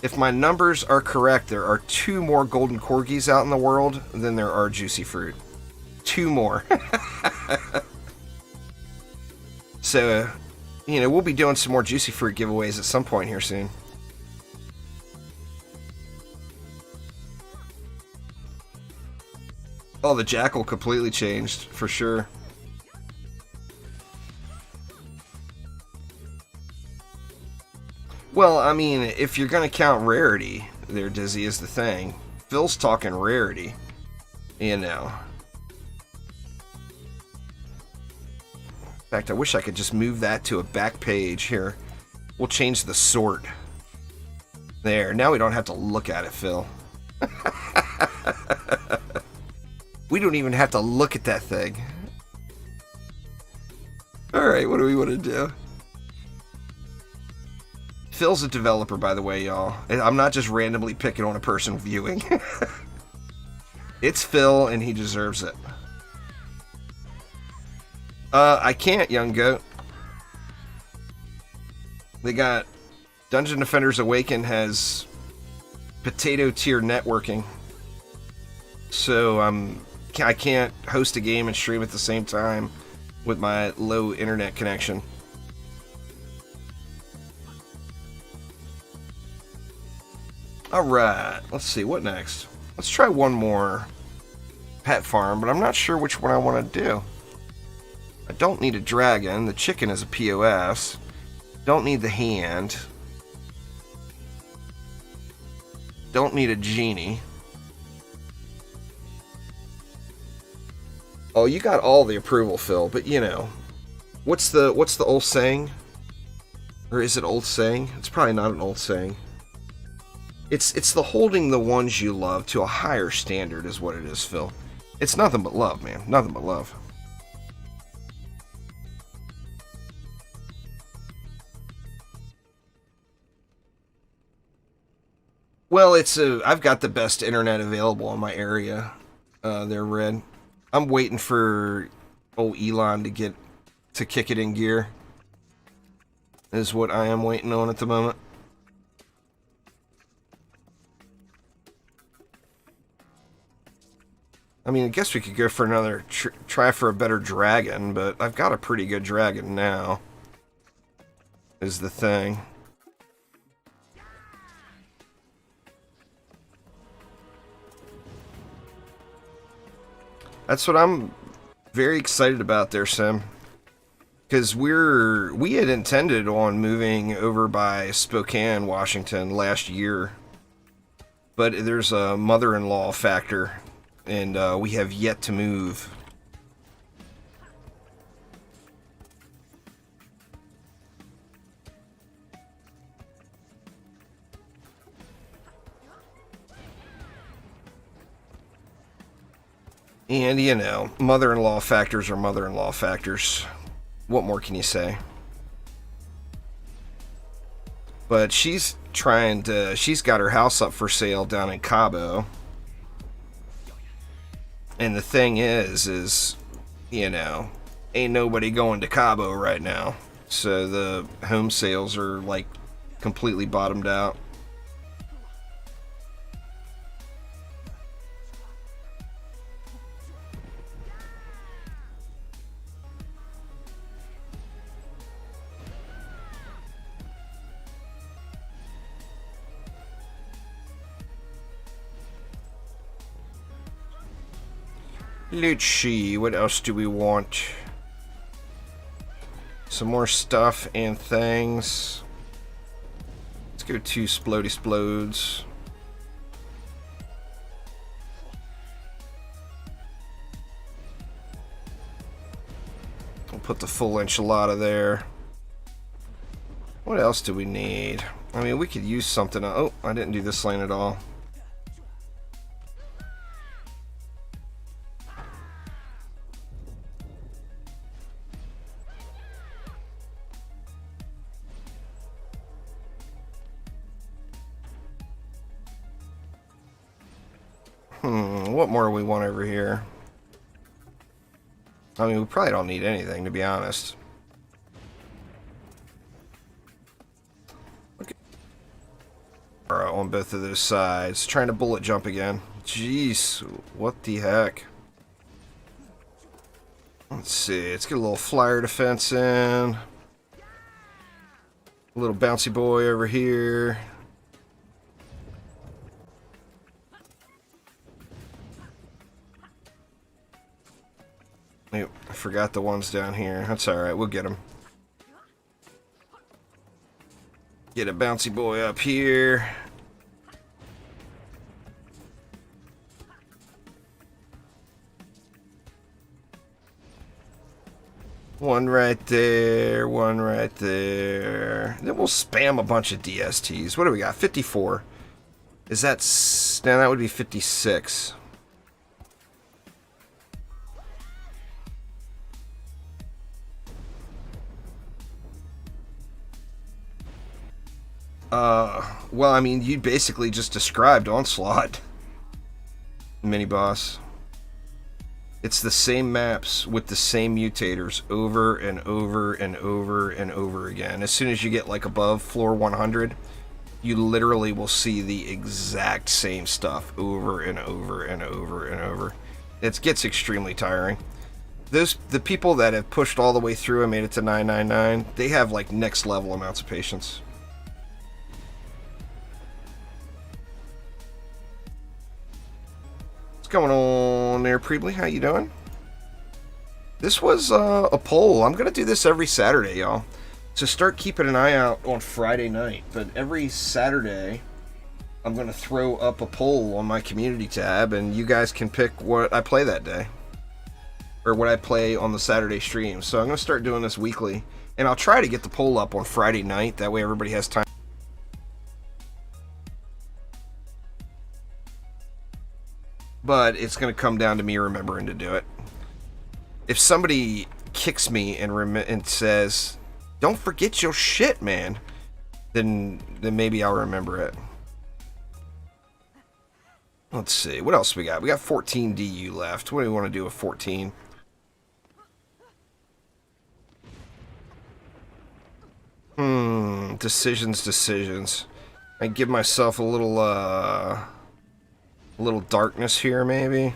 If my numbers are correct, there are 2 more golden corgis out in the world than there are Juicy Fruit. 2 more. So, you know, we'll be doing some more Juicy Fruit giveaways at some point here soon. Oh, the jackal completely changed, for sure. Well, I mean, if you're going to count rarity, there, Dizzy, is the thing. Phil's talking rarity. You know. In fact, I wish I could just move that to a back page here. We'll change the sort. There. Now we don't have to look at it, Phil. We don't even have to look at that thing. Alright, what do we want to do? Phil's a developer, by the way, y'all. I'm not just randomly picking on a person viewing. It's Phil, and he deserves it. I can't, young goat. They got Dungeon Defenders Awaken has potato tier networking. So I can't host a game and stream at the same time with my low internet connection. Alright, let's see, what next? Let's try one more pet farm, but I'm not sure which one I want to do. I don't need a dragon. The chicken is a POS. Don't need the hand. Don't need a genie. Oh, you got all the approval, Phil, but you know. What's the old saying? Or is it old saying? It's probably not an old saying. It's the holding the ones you love to a higher standard is what it is, Phil. It's nothing but love, man. Nothing but love. Well, I've got the best internet available in my area. There, Red. I'm waiting for old Elon to kick it in gear. Is what I am waiting on at the moment. I mean, I guess we could go for another try for a better dragon, but I've got a pretty good dragon now. Is the thing. That's what I'm very excited about there, Sim. Because we had intended on moving over by Spokane, Washington last year. But there's a mother-in-law factor, and we have yet to move. And, you know, mother-in-law factors are mother-in-law factors. What more can you say? But she's got her house up for sale down in Cabo. And the thing is, you know, ain't nobody going to Cabo right now. So the home sales are, like, completely bottomed out. Let's see, what else do we want? Some more stuff and things. Let's go 2 Splody Splodes. We'll put the full enchilada there. What else do we need? I mean, we could use something. Oh, I didn't do this lane at all. What more do we want over here? I mean, we probably don't need anything, to be honest. Okay. On both of those sides. Trying to bullet jump again. Jeez, what the heck? Let's see, let's get a little flyer defense in. A little bouncy boy over here. Yep, I forgot the ones down here. That's alright, we'll get them. Get a bouncy boy up here. One right there, one right there. Then we'll spam a bunch of DSTs. What do we got? 54. Is that... Now that would be 56. Well, I mean, you basically just described Onslaught. Mini-boss. It's the same maps with the same mutators over and over and over and over again. As soon as you get like above floor 100, you literally will see the exact same stuff over and over and over and over. It gets extremely tiring. The people that have pushed all the way through and made it to 999, they have like next level amounts of patience. What's going on there, Preebly? How you doing? This was a poll. I'm gonna do this every Saturday, y'all. So start keeping an eye out on Friday night. But every Saturday, I'm gonna throw up a poll on my community tab, and you guys can pick what I play that day, or what I play on the Saturday stream. So I'm gonna start doing this weekly, and I'll try to get the poll up on Friday night. That way, everybody has time. But it's going to come down to me remembering to do it. If somebody kicks me and says, "Don't forget your shit, man," then maybe I'll remember it. Let's see. What else we got? We got 14 DU left. What do we want to do with 14? Decisions. I give myself a little darkness here, maybe.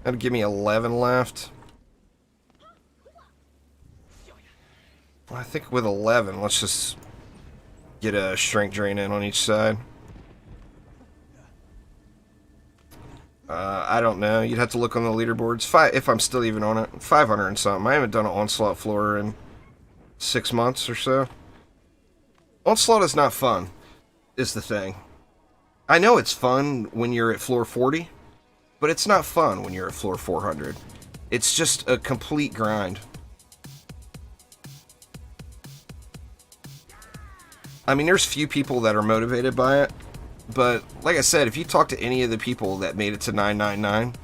That'll give me 11 left. Well, I think with 11, let's just get a strength drain in on each side. I don't know. You'd have to look on the leaderboards. If I'm still even on it. 500 and something. I haven't done an Onslaught floor in 6 months or so. Onslaught is not fun, is the thing. I know it's fun when you're at floor 40, but it's not fun when you're at floor 400. It's just a complete grind. I mean, there's few people that are motivated by it, but like I said, if you talk to any of the people that made it to 999,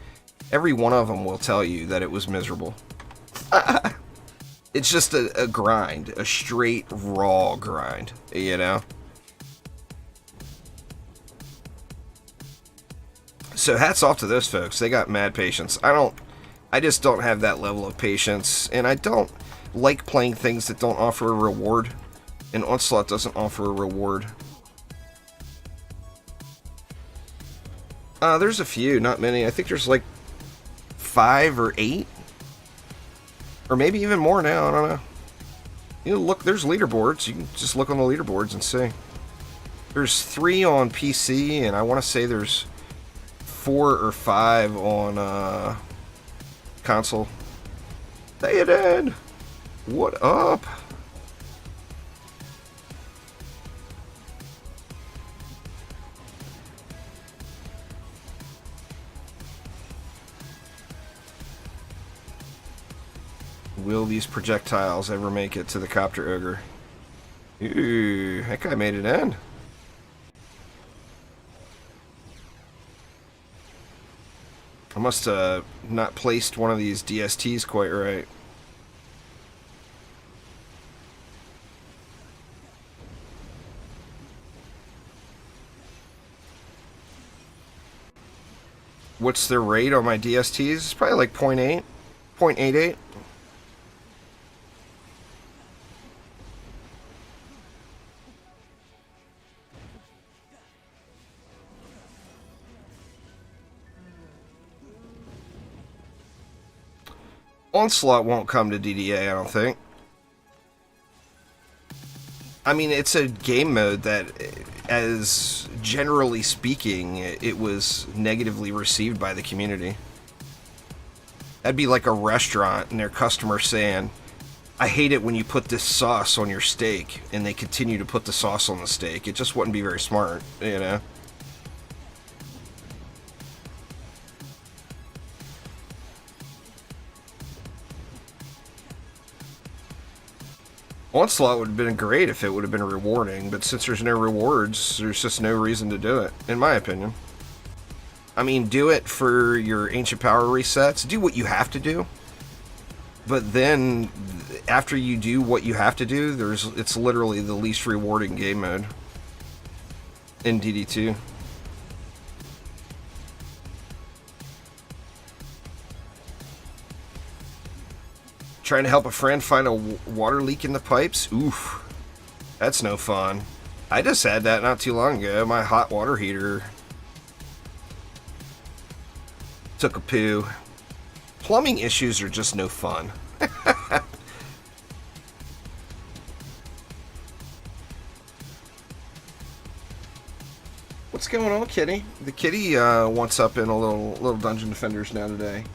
every one of them will tell you that it was miserable. It's just a grind, a straight, raw grind, you know? So hats off to those folks. They got mad patience. I just don't have that level of patience, and I don't like playing things that don't offer a reward, and Onslaught doesn't offer a reward. There's a few, not many. I think there's like 5 or 8. Or maybe even more now, I don't know. You know, look, there's leaderboards. You can just look on the leaderboards and see. There's 3 on PC, and I want to say there's 4 or 5 on console. Hey, Ed! What up? Will these projectiles ever make it to the copter ogre? Ooh, that guy made it in. I must have not placed one of these DSTs quite right. What's the rate on my DSTs? It's probably like 0.8, 0.88. Onslaught won't come to DDA, I don't think. I mean, it's a game mode that, as generally speaking, it was negatively received by the community. That'd be like a restaurant and their customer saying, "I hate it when you put this sauce on your steak," and they continue to put the sauce on the steak. It just wouldn't be very smart, you know? Onslaught would have been great if it would have been rewarding, but since there's no rewards, there's just no reason to do it, in my opinion. I mean, do it for your Ancient Power resets. Do what you have to do. But then, after you do what you have to do, it's literally the least rewarding game mode in DD2. Trying to help a friend find a water leak in the pipes? Oof. That's no fun. I just had that not too long ago. My hot water heater took a poo. Plumbing issues are just no fun. What's going on, kitty? The kitty wants up in a little Dungeon Defenders now today.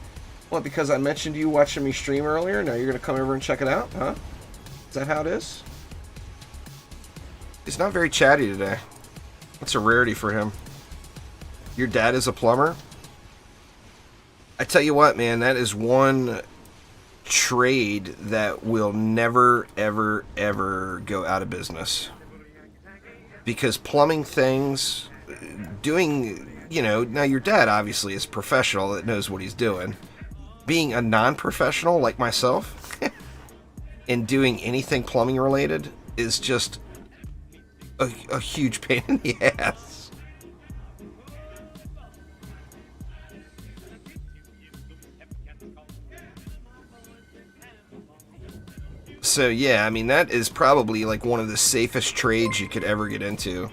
What, because I mentioned you watching me stream earlier? Now you're going to come over and check it out, huh? Is that how it is? He's not very chatty today. That's a rarity for him. Your dad is a plumber? I tell you what, man, that is one trade that will never, ever, ever go out of business. Because plumbing things, doing, you know, now your dad obviously is a professional that knows what he's doing. Being a non-professional like myself and doing anything plumbing related is just a huge pain in the ass. So yeah, I mean, that is probably like one of the safest trades you could ever get into.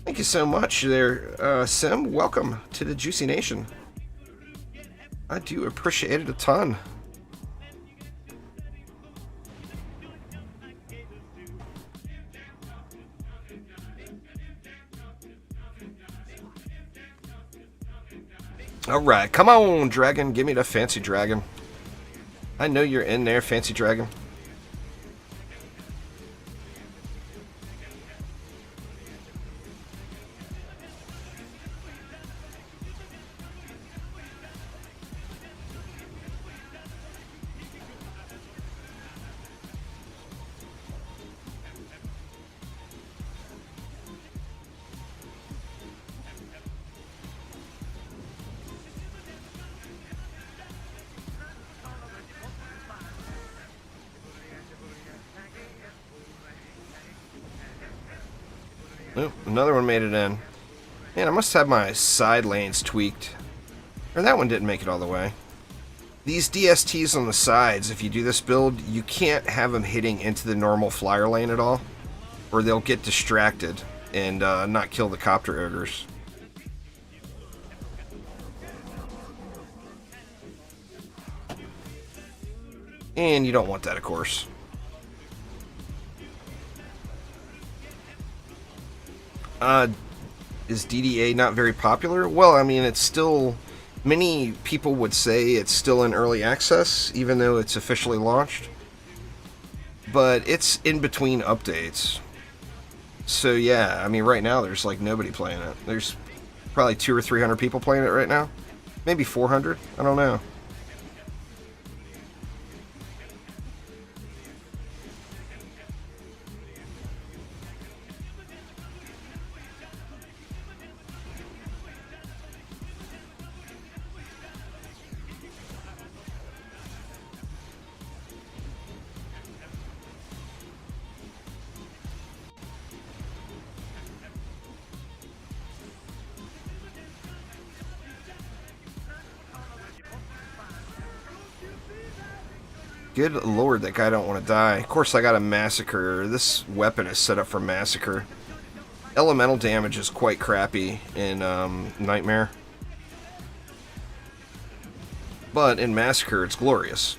Thank you so much there, Sim. Welcome to the Juicy Nation. I do appreciate it a ton. Alright, come on, dragon. Give me the fancy dragon. I know you're in there, fancy dragon. Nope, another one made it in. Man, I must have my side lanes tweaked. Or that one didn't make it all the way. These DSTs on the sides, if you do this build, you can't have them hitting into the normal flyer lane at all, or they'll get distracted and not kill the copter ogres. And you don't want that, of course. Is DDA not very popular? Well, I mean, it's still... Many people would say it's still in early access, even though it's officially launched. But it's in between updates. So yeah, I mean, right now there's like nobody playing it. There's probably 200 or 300 people playing it right now. Maybe 400? I don't know. Good lord, that guy don't want to die. Of course, I got a Massacre. This weapon is set up for Massacre. Elemental damage is quite crappy in Nightmare. But in Massacre, it's glorious.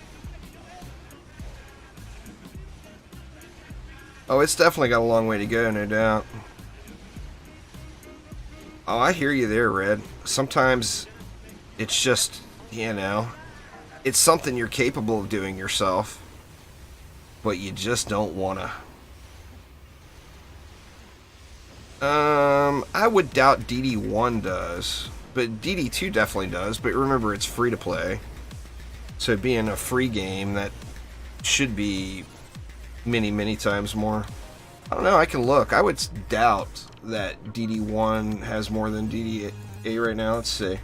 Oh, it's definitely got a long way to go, no doubt. Oh, I hear you there, Red. Sometimes it's just, you know... It's something you're capable of doing yourself, but you just don't wanna. I would doubt DD1 does, but DD2 definitely does, but remember, it's free to play. So being a free game, that should be many times more. I don't know, I can look. I would doubt that DD1 has more than DDA right now. Let's see.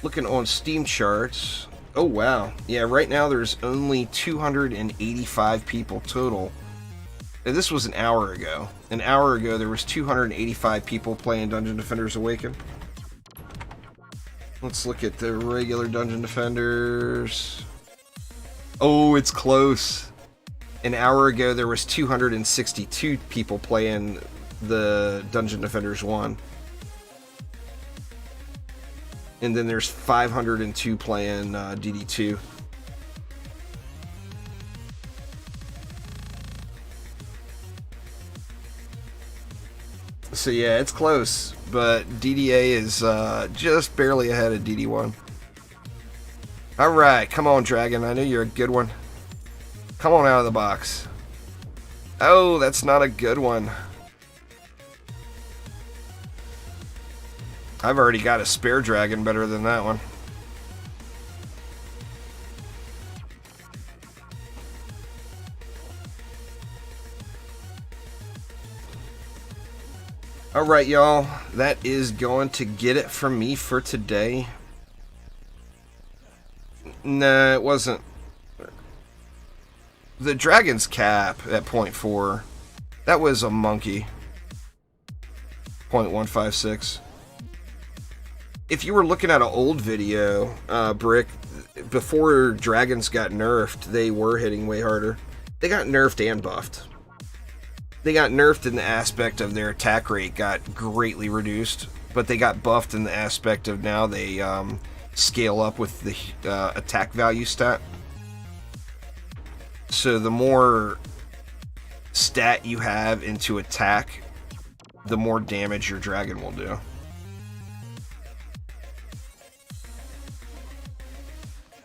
Looking on Steam charts. Oh, wow. Yeah, right now there's only 285 people total. And this was an hour ago. An hour ago, there was 285 people playing Dungeon Defenders Awaken. Let's look at the regular Dungeon Defenders. Oh, it's close. An hour ago, there was 262 people playing the Dungeon Defenders 1. And then there's 502 playing DD2. So yeah, it's close, but DDA is just barely ahead of DD1. Alright, come on, Dragon. I know you're a good one. Come on out of the box. Oh, that's not a good one. I've already got a spare dragon better than that one. Alright, y'all. That is going to get it from me for today. Nah, it wasn't. The dragon's cap at 0.4. That was a monkey. 0.156. If you were looking at an old video, Brick, before dragons got nerfed, they were hitting way harder. They got nerfed and buffed. They got nerfed in the aspect of their attack rate got greatly reduced, but they got buffed in the aspect of now they scale up with the attack value stat. So the more stat you have into attack, the more damage your dragon will do.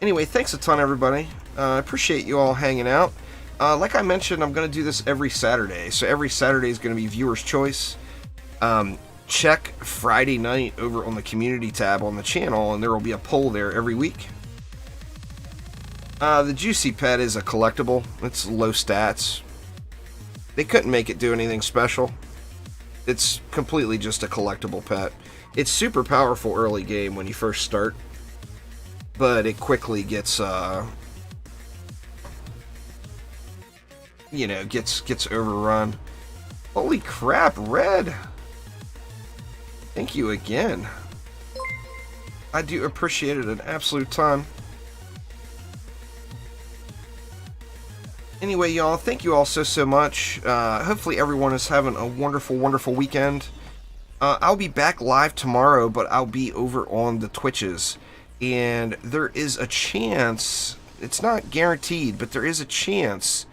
Anyway, thanks a ton, everybody. I appreciate you all hanging out. Like I mentioned, I'm going to do this every Saturday. So every Saturday is going to be Viewer's Choice. Check Friday night over on the community tab on the channel, and there will be a poll there every week. The Juicy Pet is a collectible. It's low stats. They couldn't make it do anything special. It's completely just a collectible pet. It's super powerful early game when you first start, but it quickly gets gets overrun. Holy crap, Red! Thank you again. I do appreciate it an absolute ton. Anyway, y'all, thank you all so much. Hopefully everyone is having a wonderful weekend. I'll be back live tomorrow, but I'll be over on the Twitches. And there is a chance, it's not guaranteed, but there is a chance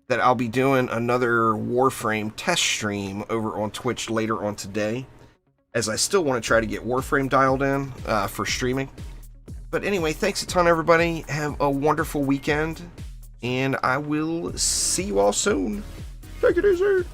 that I'll be doing another Warframe test stream over on Twitch later on today, as I still want to try to get Warframe dialed in for streaming. But anyway, thanks a ton, everybody. Have a wonderful weekend, and I will see you all soon. Take it easy.